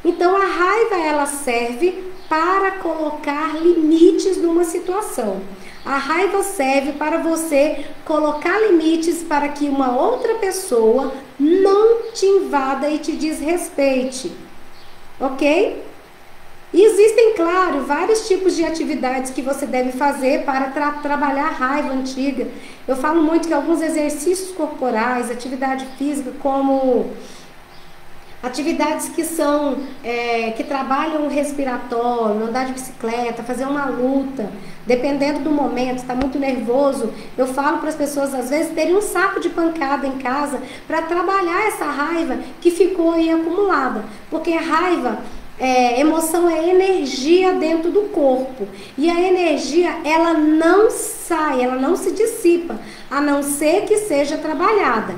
Então a raiva ela serve para colocar limites numa situação. A raiva serve para você colocar limites para que uma outra pessoa não te invada e te desrespeite. Ok? E existem, claro, vários tipos de atividades que você deve fazer para trabalhar a raiva antiga. Eu falo muito que alguns exercícios corporais, atividade física, como atividades que são que trabalham o respiratório, andar de bicicleta, fazer uma luta, dependendo do momento, está muito nervoso, eu falo para as pessoas às vezes terem um saco de pancada em casa para trabalhar essa raiva que ficou aí acumulada, porque a raiva, emoção é energia dentro do corpo e a energia ela não sai, ela não se dissipa, a não ser que seja trabalhada.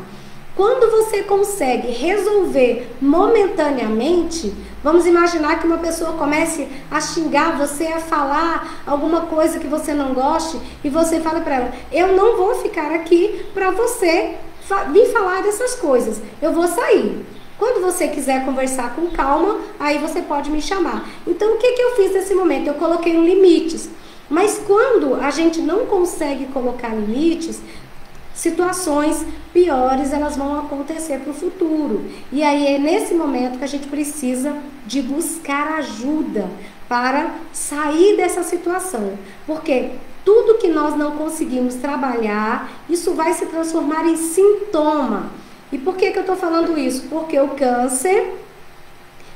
Quando você consegue resolver momentaneamente, vamos imaginar que uma pessoa comece a xingar você, a falar alguma coisa que você não goste, e você fala para ela, eu não vou ficar aqui para você vir falar dessas coisas, eu vou sair. Quando você quiser conversar com calma, aí você pode me chamar. Então, o que eu fiz nesse momento? Eu coloquei limites. Mas quando a gente não consegue colocar limites, situações piores elas vão acontecer para o futuro. E aí é nesse momento que a gente precisa de buscar ajuda para sair dessa situação. Porque tudo que nós não conseguimos trabalhar, isso vai se transformar em sintoma. E por que eu estou falando isso? Porque o câncer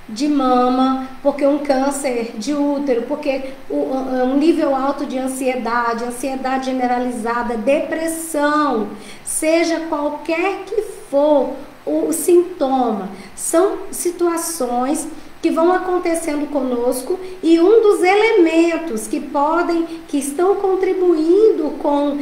de mama, porque um câncer de útero, porque um nível alto de ansiedade generalizada, depressão, seja qualquer que for o sintoma, são situações que vão acontecendo conosco e um dos elementos que estão contribuindo com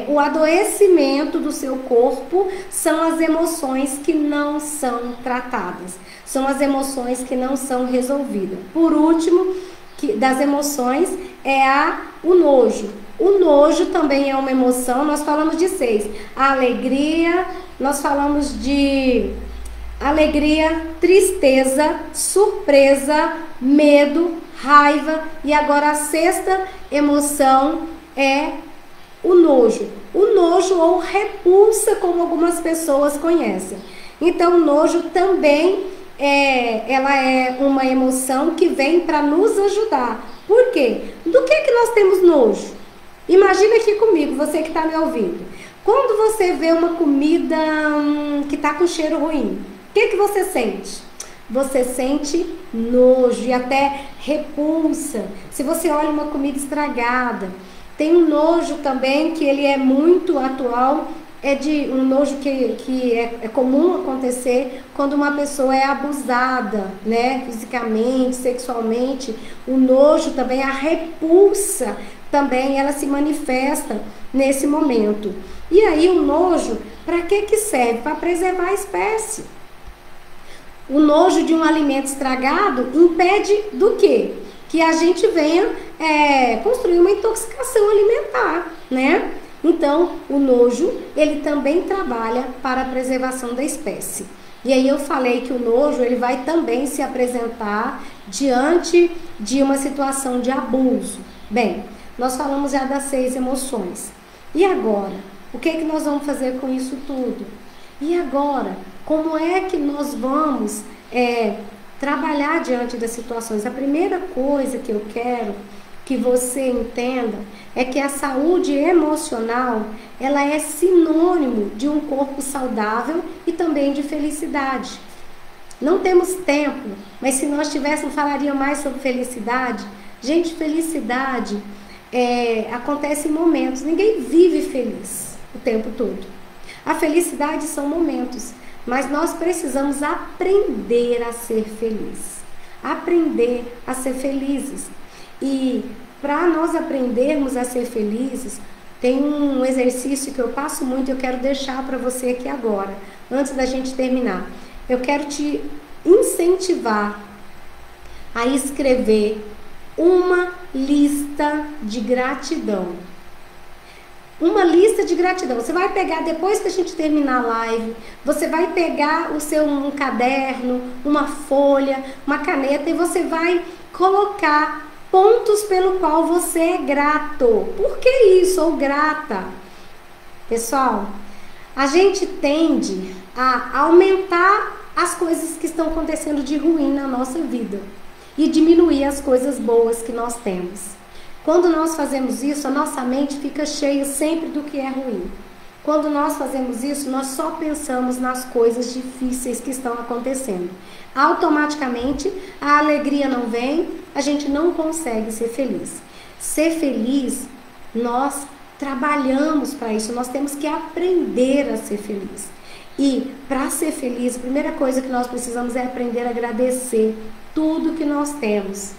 o adoecimento do seu corpo são as emoções que não são tratadas, são as emoções que não são resolvidas. Por último, das emoções o nojo. O nojo também é uma emoção, nós falamos de 6. A alegria, nós falamos de alegria, tristeza, surpresa, medo, raiva, e agora a 6ª emoção é o nojo? O nojo ou repulsa, como algumas pessoas conhecem. Então, o nojo também ela é uma emoção que vem para nos ajudar. Por quê? Do que nós temos nojo? Imagina aqui comigo, você que está me ouvindo. Quando você vê uma comida que está com cheiro ruim, o que você sente? Você sente nojo e até repulsa. Se você olha uma comida estragada, tem um nojo também que ele é muito atual, é de um nojo que é comum acontecer quando uma pessoa é abusada, né, fisicamente, sexualmente. O nojo também, a repulsa também, ela se manifesta nesse momento. E aí o nojo, para que serve? Para preservar a espécie. O nojo de um alimento estragado impede do quê? Que a gente venha construir uma intoxicação alimentar, né? Então, o nojo, ele também trabalha para a preservação da espécie. E aí eu falei que o nojo, ele vai também se apresentar diante de uma situação de abuso. Bem, nós falamos já das 6 emoções. E agora? O que nós vamos fazer com isso tudo? E agora? Como é que nós vamos trabalhar diante das situações? A primeira coisa que eu quero que você entenda é que a saúde emocional, ela é sinônimo de um corpo saudável e também de felicidade. Não temos tempo, mas se nós tivéssemos, falaria mais sobre felicidade. Gente, felicidade acontece em momentos. Ninguém vive feliz o tempo todo. A felicidade são momentos, mas nós precisamos aprender a ser feliz. Aprender a ser felizes. E para nós aprendermos a ser felizes, tem um exercício que eu passo muito e eu quero deixar para você aqui agora, antes da gente terminar. Eu quero te incentivar a escrever uma lista de gratidão. Uma lista de gratidão. Você vai pegar, depois que a gente terminar a live, você vai pegar um caderno, uma folha, uma caneta e você vai colocar pontos pelo qual você é grato. Por que isso? Ou grata? Pessoal, a gente tende a aumentar as coisas que estão acontecendo de ruim na nossa vida e diminuir as coisas boas que nós temos. Quando nós fazemos isso, a nossa mente fica cheia sempre do que é ruim. Quando nós fazemos isso, nós só pensamos nas coisas difíceis que estão acontecendo. Automaticamente, a alegria não vem, a gente não consegue ser feliz. Ser feliz, nós trabalhamos para isso, nós temos que aprender a ser feliz. E para ser feliz, a primeira coisa que nós precisamos é aprender a agradecer tudo que nós temos.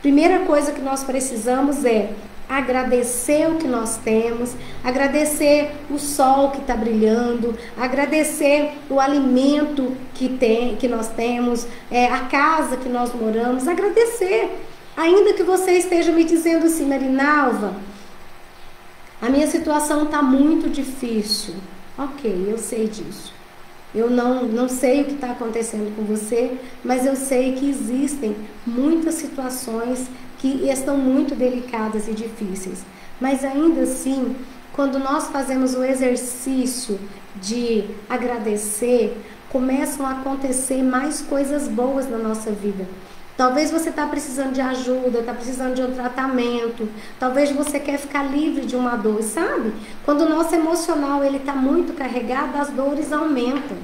Primeira coisa que nós precisamos é agradecer o que nós temos, agradecer o sol que está brilhando, agradecer o alimento que nós temos, a casa que nós moramos, agradecer. Ainda que você esteja me dizendo assim, Marinalva, a minha situação está muito difícil. Ok, eu sei disso. Eu não sei o que está acontecendo com você, mas eu sei que existem muitas situações que estão muito delicadas e difíceis. Mas ainda assim, quando nós fazemos o exercício de agradecer, começam a acontecer mais coisas boas na nossa vida. Talvez você está precisando de ajuda, está precisando de um tratamento, talvez você quer ficar livre de uma dor, sabe? Quando o nosso emocional está muito carregado, as dores aumentam.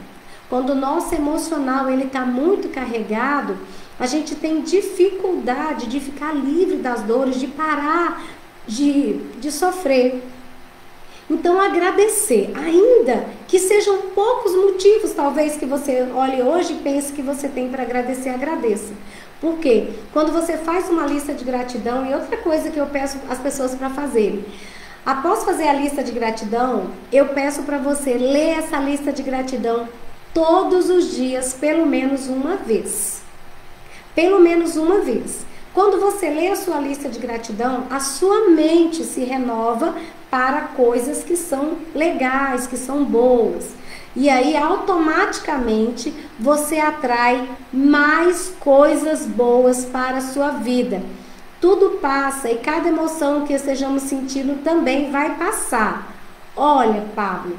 Quando o nosso emocional está muito carregado, a gente tem dificuldade de ficar livre das dores, de parar de sofrer. Então agradecer, ainda que sejam poucos motivos, talvez que você olhe hoje e pense que você tem para agradecer, agradeça. Por quê? Quando você faz uma lista de gratidão, e outra coisa que eu peço às pessoas para fazerem, após fazer a lista de gratidão, eu peço para você ler essa lista de gratidão todos os dias, pelo menos uma vez. Pelo menos uma vez. Quando você lê a sua lista de gratidão, a sua mente se renova para coisas que são legais, que são boas. E aí, automaticamente, você atrai mais coisas boas para a sua vida. Tudo passa e cada emoção que estejamos sentindo também vai passar. Olha, Pablo,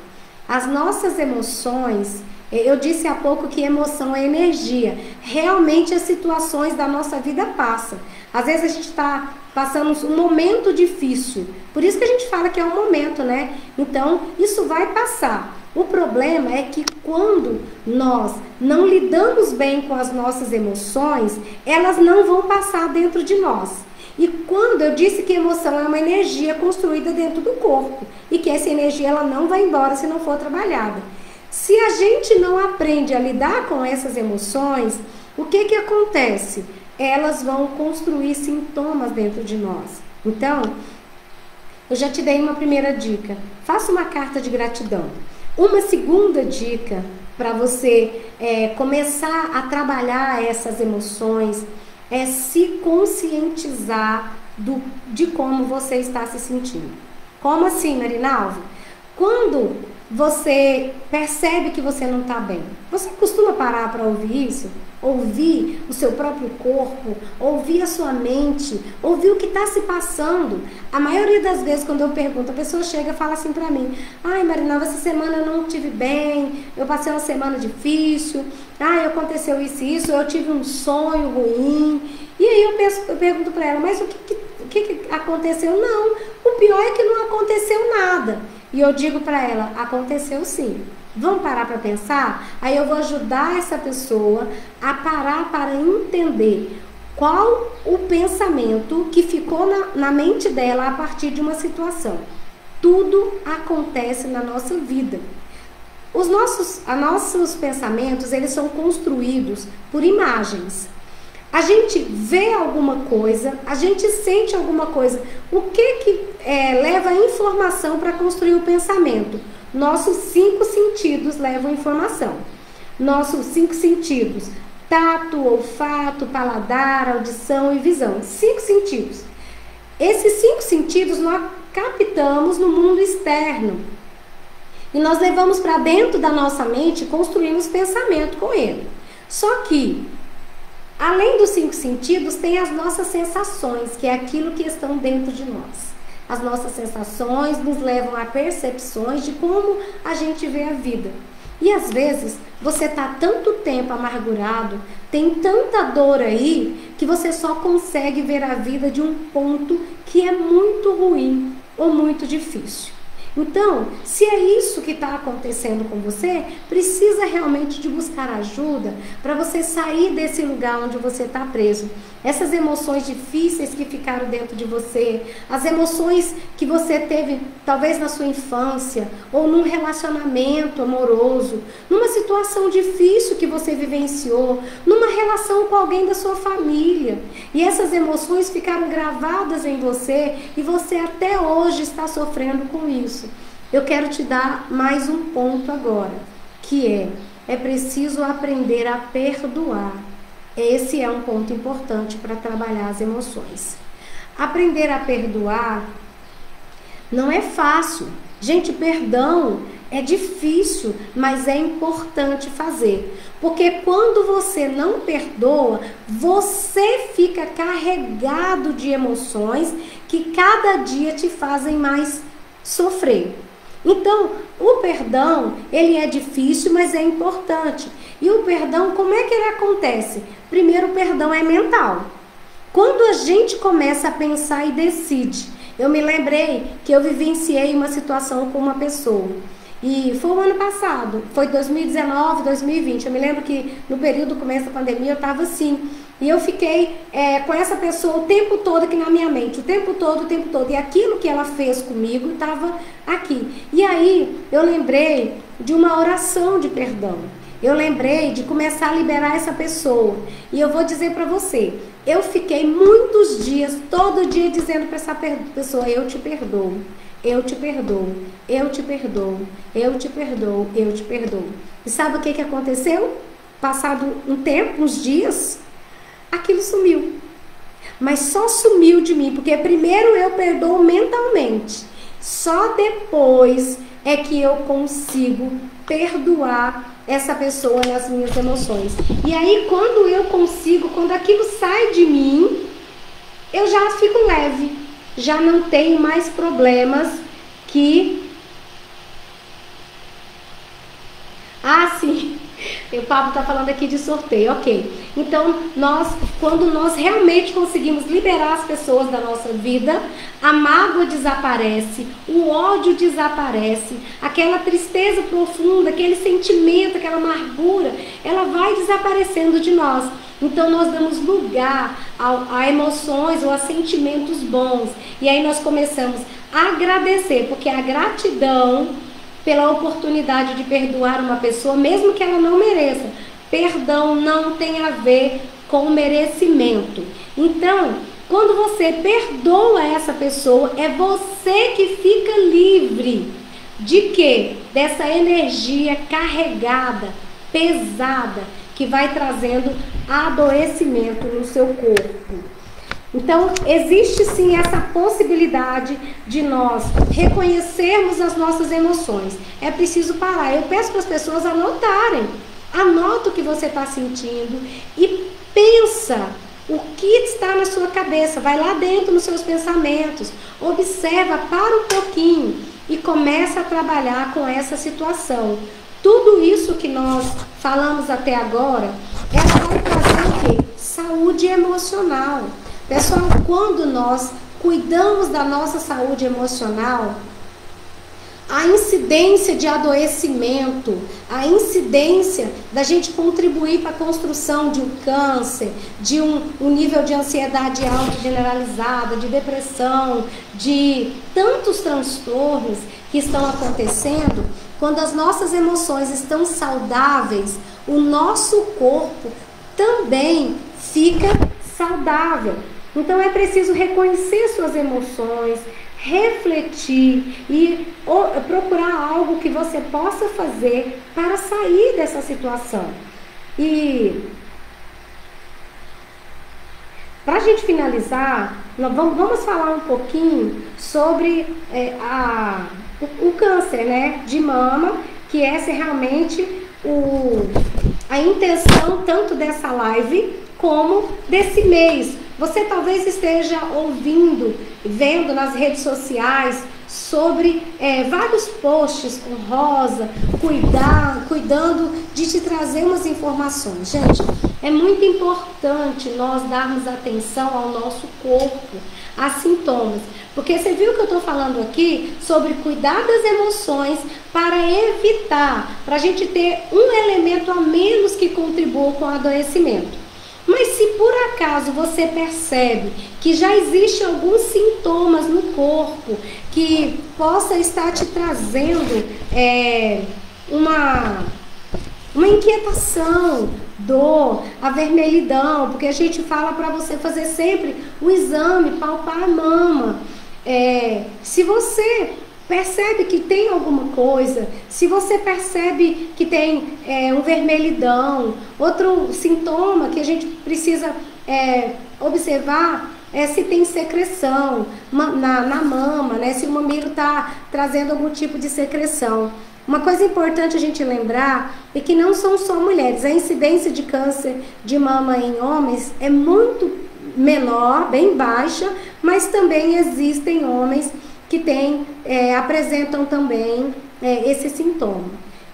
as nossas emoções, eu disse há pouco que emoção é energia. Realmente as situações da nossa vida passam. Às vezes a gente está passando um momento difícil. Por isso que a gente fala que é um momento, né? Então, isso vai passar. O problema é que quando nós não lidamos bem com as nossas emoções, elas não vão passar dentro de nós. E quando eu disse que emoção é uma energia construída dentro do corpo e que essa energia ela não vai embora se não for trabalhada. Se a gente não aprende a lidar com essas emoções, o que que acontece? Elas vão construir sintomas dentro de nós. Então, eu já te dei uma primeira dica. Faça uma carta de gratidão. Uma segunda dica para você começar a trabalhar essas emoções é se conscientizar de como você está se sentindo. Como assim, Marinalva? Quando você percebe que você não está bem, você costuma parar para ouvir isso? Ouvir o seu próprio corpo, ouvir a sua mente, ouvir o que está se passando. A maioria das vezes, quando eu pergunto, a pessoa chega e fala assim para mim: ai, Marinalva, essa semana eu não estive bem, eu passei uma semana difícil, aconteceu isso e isso, eu tive um sonho ruim. E aí eu pergunto para ela: mas o que aconteceu? Não, o pior é que não aconteceu nada. E eu digo para ela: aconteceu sim. Vamos parar para pensar? Aí eu vou ajudar essa pessoa a parar para entender qual o pensamento que ficou na mente dela a partir de uma situação. Tudo acontece na nossa vida. Os nossos pensamentos, eles são construídos por imagens. A gente vê alguma coisa, a gente sente alguma coisa. O que leva a informação para construir o pensamento? Nossos 5 sentidos levam informação. Nossos 5 sentidos: tato, olfato, paladar, audição e visão. 5 sentidos. Esses 5 sentidos nós captamos no mundo externo. E nós levamos para dentro da nossa mente e construímos pensamento com ele. Só que, além dos 5 sentidos, tem as nossas sensações, que é aquilo que estão dentro de nós. As nossas sensações nos levam a percepções de como a gente vê a vida. E às vezes, você está tanto tempo amargurado, tem tanta dor aí, que você só consegue ver a vida de um ponto que é muito ruim ou muito difícil. Então, se é isso que está acontecendo com você, precisa realmente de buscar ajuda para você sair desse lugar onde você está preso. Essas emoções difíceis que ficaram dentro de você, as emoções que você teve talvez na sua infância ou num relacionamento amoroso, numa situação difícil que você vivenciou, numa relação com alguém da sua família. E essas emoções ficaram gravadas em você e você até hoje está sofrendo com isso. Eu quero te dar mais um ponto agora, que é preciso aprender a perdoar. Esse é um ponto importante para trabalhar as emoções. Aprender a perdoar não é fácil. Gente, perdão é difícil, mas é importante fazer. Porque quando você não perdoa, você fica carregado de emoções que cada dia te fazem mais sofrer. Então, o perdão, ele é difícil, mas é importante. E o perdão, como é que ele acontece? Primeiro, o perdão é mental. Quando a gente começa a pensar e decide. Eu me lembrei que eu vivenciei uma situação com uma pessoa. E foi o ano passado, foi 2019, 2020. Eu me lembro que no período do começo da pandemia eu estava assim. E eu fiquei com essa pessoa o tempo todo aqui na minha mente, o tempo todo. E aquilo que ela fez comigo estava aqui. E aí eu lembrei de uma oração de perdão. Eu lembrei de começar a liberar essa pessoa. E eu vou dizer para você, eu fiquei muitos dias, todo dia dizendo para essa pessoa: eu te perdoo. Eu te perdoo, eu te perdoo, eu te perdoo, eu te perdoo. E sabe o que aconteceu? Passado um tempo, uns dias, aquilo sumiu. Mas só sumiu de mim, porque primeiro eu perdoo mentalmente. Só depois é que eu consigo perdoar essa pessoa nas minhas emoções. E aí quando eu consigo, quando aquilo sai de mim, eu já fico leve, já não tenho mais problemas que... Ah, sim, o Pablo está falando aqui de sorteio, ok. Então, quando nós realmente conseguimos liberar as pessoas da nossa vida, a mágoa desaparece, o ódio desaparece, aquela tristeza profunda, aquele sentimento, aquela amargura, ela vai desaparecendo de nós. Então, nós damos lugar a emoções ou a sentimentos bons. E aí nós começamos a agradecer, porque a gratidão pela oportunidade de perdoar uma pessoa, mesmo que ela não mereça. Perdão não tem a ver com merecimento. Então, quando você perdoa essa pessoa, é você que fica livre de quê? Dessa energia carregada, pesada, que vai trazendo adoecimento no seu corpo. Então, existe sim essa possibilidade de nós reconhecermos as nossas emoções. É preciso parar. Eu peço para as pessoas anotarem. Anota o que você está sentindo e pensa o que está na sua cabeça. Vai lá dentro nos seus pensamentos. Observa, para um pouquinho e começa a trabalhar com essa situação. Tudo isso que nós falamos até agora, ela vai trazer o quê? Saúde emocional. Pessoal, quando nós cuidamos da nossa saúde emocional, a incidência de adoecimento, a incidência da gente contribuir para a construção de um câncer, de um nível de ansiedade alta generalizada, de depressão, de tantos transtornos que estão acontecendo, quando as nossas emoções estão saudáveis, o nosso corpo também fica saudável. Então é preciso reconhecer suas emoções, refletir e procurar algo que você possa fazer para sair dessa situação. E para a gente finalizar, nós vamos falar um pouquinho sobre o câncer, né, de mama, que essa é realmente a intenção tanto dessa live como desse mês. Você talvez esteja ouvindo, vendo nas redes sociais sobre vários posts com Rosa, cuidando de te trazer umas informações. Gente, é muito importante nós darmos atenção ao nosso corpo, a sintomas. Porque você viu que eu estou falando aqui sobre cuidar das emoções para evitar, para a gente ter um elemento a menos que contribua com o adoecimento. Mas se por acaso você percebe que já existem alguns sintomas no corpo que possa estar te trazendo uma inquietação, dor, avermelhidão, porque a gente fala para você fazer sempre o exame, palpar a mama. Se você percebe que tem alguma coisa, se você percebe que tem um vermelhidão, outro sintoma que a gente precisa observar é se tem secreção na mama, né? Se o mamilo está trazendo algum tipo de secreção. Uma coisa importante a gente lembrar é que não são só mulheres. A incidência de câncer de mama em homens é muito menor, bem baixa, mas também existem homens que apresentam também esse sintoma.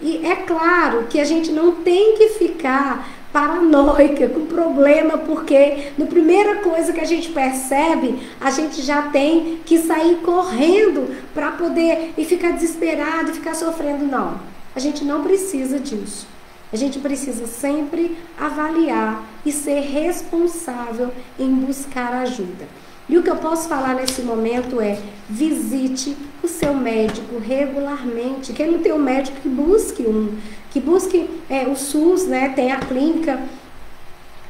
E é claro que a gente não tem que ficar paranoica com problema, porque na primeira coisa que a gente percebe, a gente já tem que sair correndo para poder e ficar desesperado e ficar sofrendo. Não, a gente não precisa disso. A gente precisa sempre avaliar e ser responsável em buscar ajuda. E o que eu posso falar nesse momento é: visite o seu médico regularmente. Quem não tem um médico, que busque o SUS, né? Tem a clínica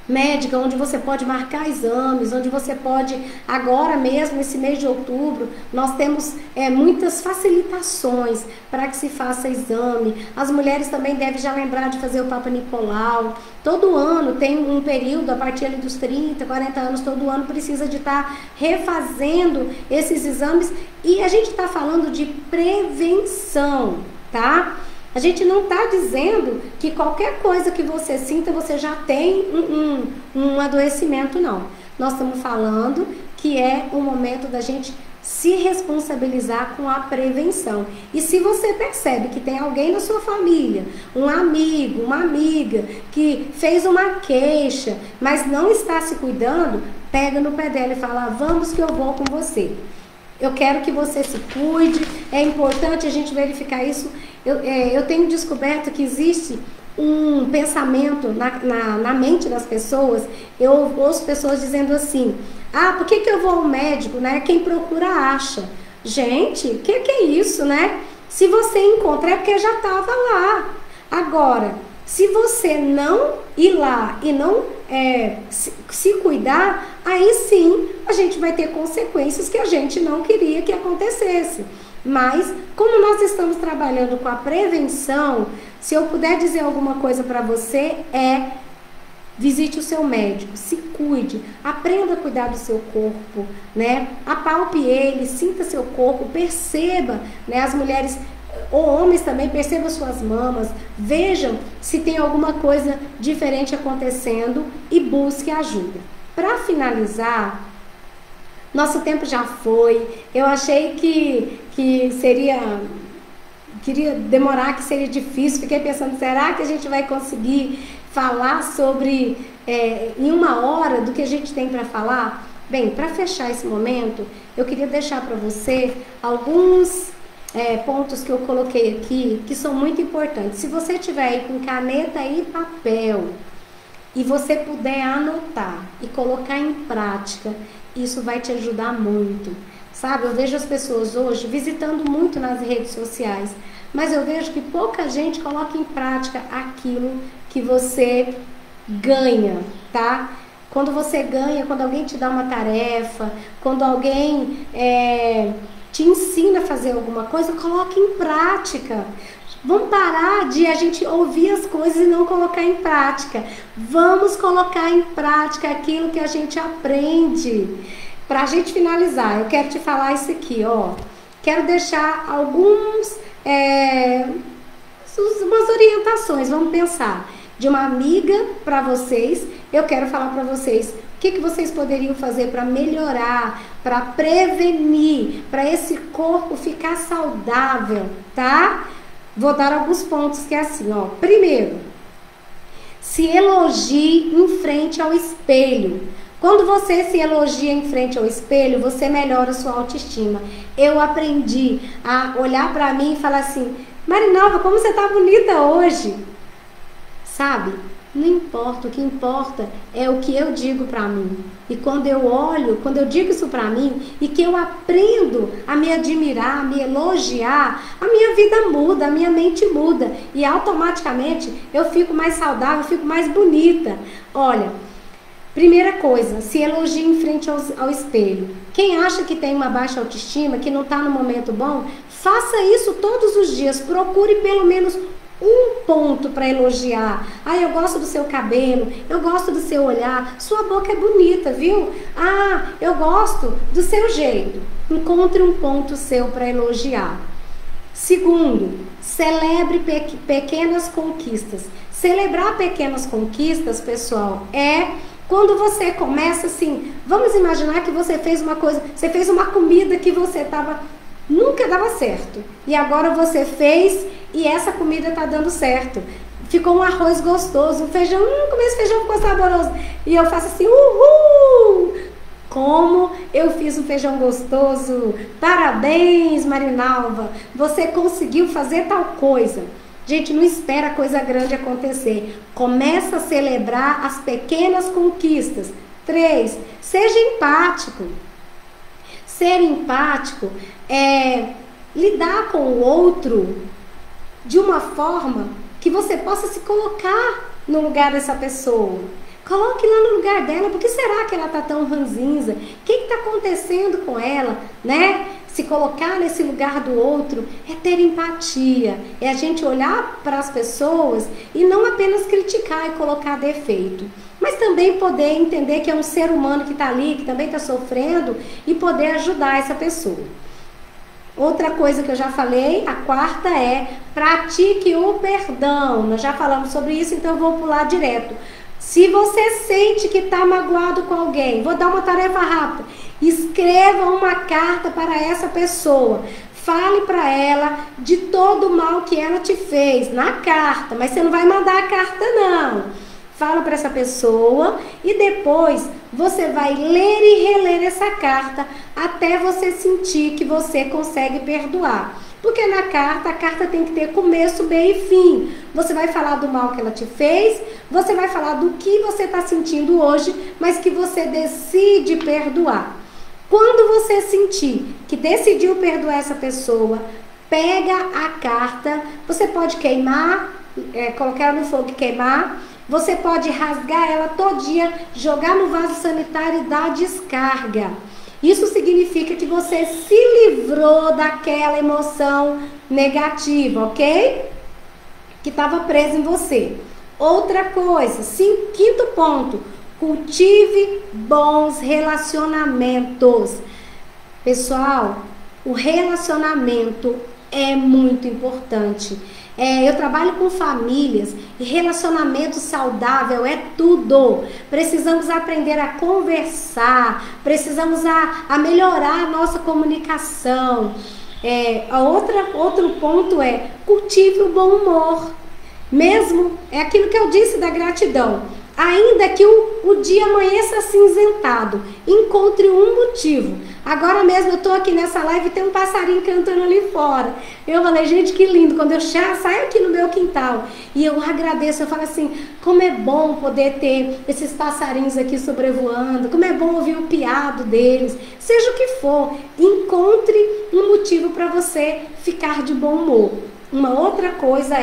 médica onde você pode marcar exames, onde você pode, agora mesmo, esse mês de outubro, nós temos muitas facilitações para que se faça exame. As mulheres também devem já lembrar de fazer o Papa Nicolau. Todo ano tem um período, a partir ali dos 30, 40 anos, todo ano precisa de estar refazendo esses exames. E a gente está falando de prevenção, tá? A gente não está dizendo que qualquer coisa que você sinta, você já tem um adoecimento, não. Nós estamos falando que é o momento da gente se responsabilizar com a prevenção. E se você percebe que tem alguém na sua família, um amigo, uma amiga, que fez uma queixa, mas não está se cuidando, pega no pé dela e fala, vamos que eu vou com você. Eu quero que você se cuide, é importante a gente verificar isso. Eu tenho descoberto que existe um pensamento na mente das pessoas. Eu ouço pessoas dizendo assim, por que eu vou ao médico, né? Quem procura acha. Gente, o que é isso, né? Se você encontrar é porque já estava lá. Agora, se você não ir lá e não se cuidar, aí sim a gente vai ter consequências que a gente não queria que acontecesse. Mas, como nós estamos trabalhando com a prevenção, se eu puder dizer alguma coisa para você, visite o seu médico, se cuide, aprenda a cuidar do seu corpo, né? Apalpe ele, sinta seu corpo, perceba, né? As mulheres ou homens também, percebam suas mamas, vejam se tem alguma coisa diferente acontecendo e busque ajuda. Para finalizar, nosso tempo já foi. Eu achei que queria demorar, que seria difícil. Fiquei pensando, será que a gente vai conseguir falar sobre, em 1 hora, do que a gente tem para falar? Bem, para fechar esse momento, eu queria deixar para você alguns pontos que eu coloquei aqui, que são muito importantes. Se você tiver aí com caneta e papel, e você puder anotar e colocar em prática, isso vai te ajudar muito. Sabe, eu vejo as pessoas hoje visitando muito nas redes sociais, mas eu vejo que pouca gente coloca em prática aquilo que você ganha, tá? Quando você ganha, quando alguém te dá uma tarefa, quando alguém te ensina a fazer alguma coisa, coloque em prática. Vamos parar de a gente ouvir as coisas e não colocar em prática. Vamos colocar em prática aquilo que a gente aprende. Para a gente finalizar, eu quero te falar isso aqui, ó. Quero deixar umas orientações, vamos pensar. De uma amiga para vocês, eu quero falar para vocês o que vocês poderiam fazer para melhorar, para prevenir, para esse corpo ficar saudável, tá? Vou dar alguns pontos que é assim, ó. Primeiro, se elogie em frente ao espelho. Quando você se elogia em frente ao espelho, você melhora a sua autoestima. Eu aprendi a olhar para mim e falar assim, Marinalva, como você tá bonita hoje. Sabe? Não importa, o que importa é o que eu digo para mim. E quando eu olho, quando eu digo isso para mim e que eu aprendo a me admirar, a me elogiar, a minha vida muda, a minha mente muda. E automaticamente eu fico mais saudável, eu fico mais bonita. Olha, primeira coisa, se elogie em frente ao espelho. Quem acha que tem uma baixa autoestima, que não está no momento bom, faça isso todos os dias. Procure pelo menos um ponto para elogiar. Eu gosto do seu cabelo, eu gosto do seu olhar, sua boca é bonita, viu? Eu gosto do seu jeito. Encontre um ponto seu para elogiar. Segundo, celebre pequenas conquistas. Celebrar pequenas conquistas, pessoal, quando você começa assim, vamos imaginar que você fez uma coisa, você fez uma comida que nunca dava certo. E agora você fez e essa comida tá dando certo. Ficou um arroz gostoso, um feijão, como esse feijão ficou saboroso. E eu faço assim, uhul! Como eu fiz um feijão gostoso. Parabéns, Marinalva. Você conseguiu fazer tal coisa. Gente, não espera coisa grande acontecer. Começa a celebrar as pequenas conquistas. 3, seja empático. Ser empático é lidar com o outro de uma forma que você possa se colocar no lugar dessa pessoa. Coloque lá no lugar dela. Por que será que ela está tão ranzinza? O que está acontecendo com ela, né? Se colocar nesse lugar do outro é ter empatia. É a gente olhar para as pessoas e não apenas criticar e colocar defeito. Mas também poder entender que é um ser humano que está ali, que também está sofrendo e poder ajudar essa pessoa. Outra coisa que eu já falei, a quarta pratique o perdão. Nós já falamos sobre isso, então eu vou pular direto. Se você sente que está magoado com alguém, vou dar uma tarefa rápida. Escreva uma carta para essa pessoa. Fale para ela de todo o mal que ela te fez na carta, mas você não vai mandar a carta não. Fala para essa pessoa e depois você vai ler e reler essa carta até você sentir que você consegue perdoar. Porque na carta, a carta tem que ter começo, meio e fim. Você vai falar do mal que ela te fez, você vai falar do que você está sentindo hoje, mas que você decide perdoar. Quando você sentir que decidiu perdoar essa pessoa, pega a carta, você pode queimar, colocar ela no fogo e queimar, você pode rasgar ela todinha, jogar no vaso sanitário e dar descarga. Isso significa que você se livrou daquela emoção negativa, ok? Que estava presa em você. Outra coisa, quinto ponto, cultive bons relacionamentos. Pessoal, o relacionamento é muito importante. Eu trabalho com famílias e relacionamento saudável é tudo. Precisamos aprender a conversar, precisamos a melhorar a nossa comunicação. Outro ponto é cultive o bom humor. Mesmo, é aquilo que eu disse da gratidão. Ainda que o dia amanheça cinzentado, encontre um motivo. Agora mesmo eu tô aqui nessa live e tem um passarinho cantando ali fora. Eu falei, gente, que lindo. Quando eu saio aqui no meu quintal e eu agradeço, eu falo assim, como é bom poder ter esses passarinhos aqui sobrevoando, como é bom ouvir o piado deles. Seja o que for, encontre um motivo para você ficar de bom humor. Uma outra coisa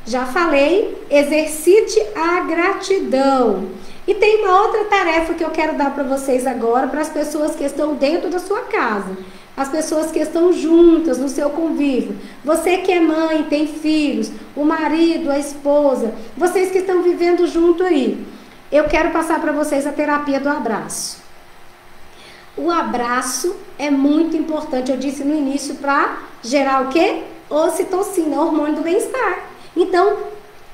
já falei, exercite a gratidão. E tem uma outra tarefa que eu quero dar para vocês agora, para as pessoas que estão dentro da sua casa, as pessoas que estão juntas no seu convívio. Você que é mãe, tem filhos, o marido, a esposa, vocês que estão vivendo junto aí. Eu quero passar para vocês a terapia do abraço. O abraço é muito importante, eu disse no início, para gerar o quê? Ocitocina, hormônio do bem-estar. Então,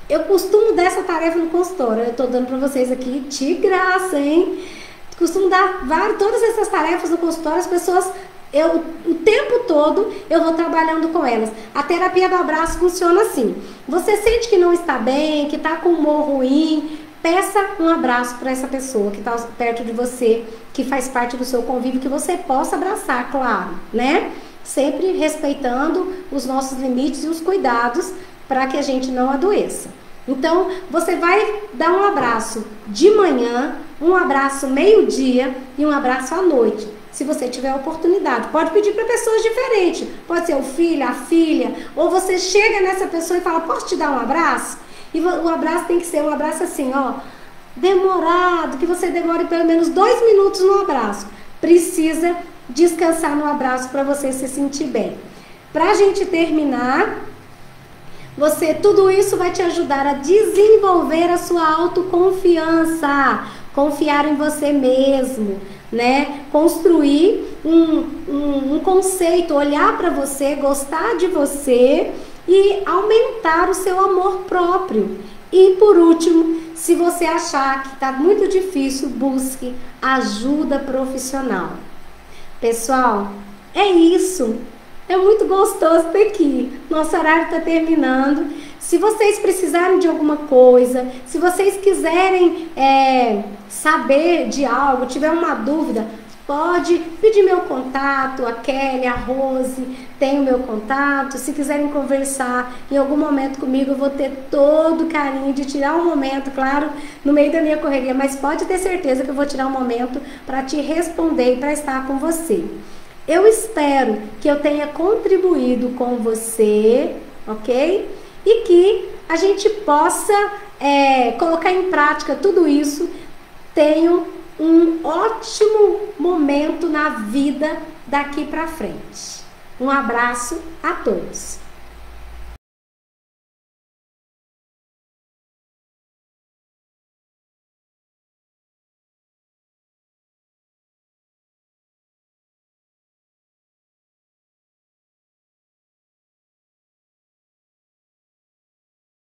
eu costumo dar essa tarefa no consultório. Eu estou dando para vocês aqui de graça, hein? Costumo dar todas essas tarefas no consultório. As pessoas, o tempo todo, eu vou trabalhando com elas. A terapia do abraço funciona assim. Você sente que não está bem, que está com humor ruim, peça um abraço para essa pessoa que está perto de você, que faz parte do seu convívio, que você possa abraçar, claro, né? Sempre respeitando os nossos limites e os cuidados para que a gente não adoeça. Então, você vai dar um abraço de manhã, um abraço meio-dia e um abraço à noite, se você tiver a oportunidade. Pode pedir para pessoas diferentes, pode ser o filho, a filha, ou você chega nessa pessoa e fala, posso te dar um abraço? E o abraço tem que ser um abraço assim, ó, demorado, que você demore pelo menos 2 minutos no abraço. Precisa descansar no abraço para você se sentir bem. Para a gente terminar, tudo isso vai te ajudar a desenvolver a sua autoconfiança, confiar em você mesmo, né? Construir um conceito, olhar para você, gostar de você e aumentar o seu amor próprio. E por último, se você achar que está muito difícil, busque ajuda profissional. Pessoal, é isso. É muito gostoso ter aqui. Nosso horário está terminando. Se vocês precisarem de alguma coisa, se vocês quiserem saber de algo, tiver uma dúvida, pode pedir meu contato, a Kelly, a Rose, tem o meu contato. Se quiserem conversar em algum momento comigo, eu vou ter todo o carinho de tirar um momento, claro, no meio da minha correria, mas pode ter certeza que eu vou tirar um momento para te responder e para estar com você. Eu espero que eu tenha contribuído com você, ok? E que a gente possa colocar em prática tudo isso. Tenho um ótimo momento na vida daqui para frente. Um abraço a todos.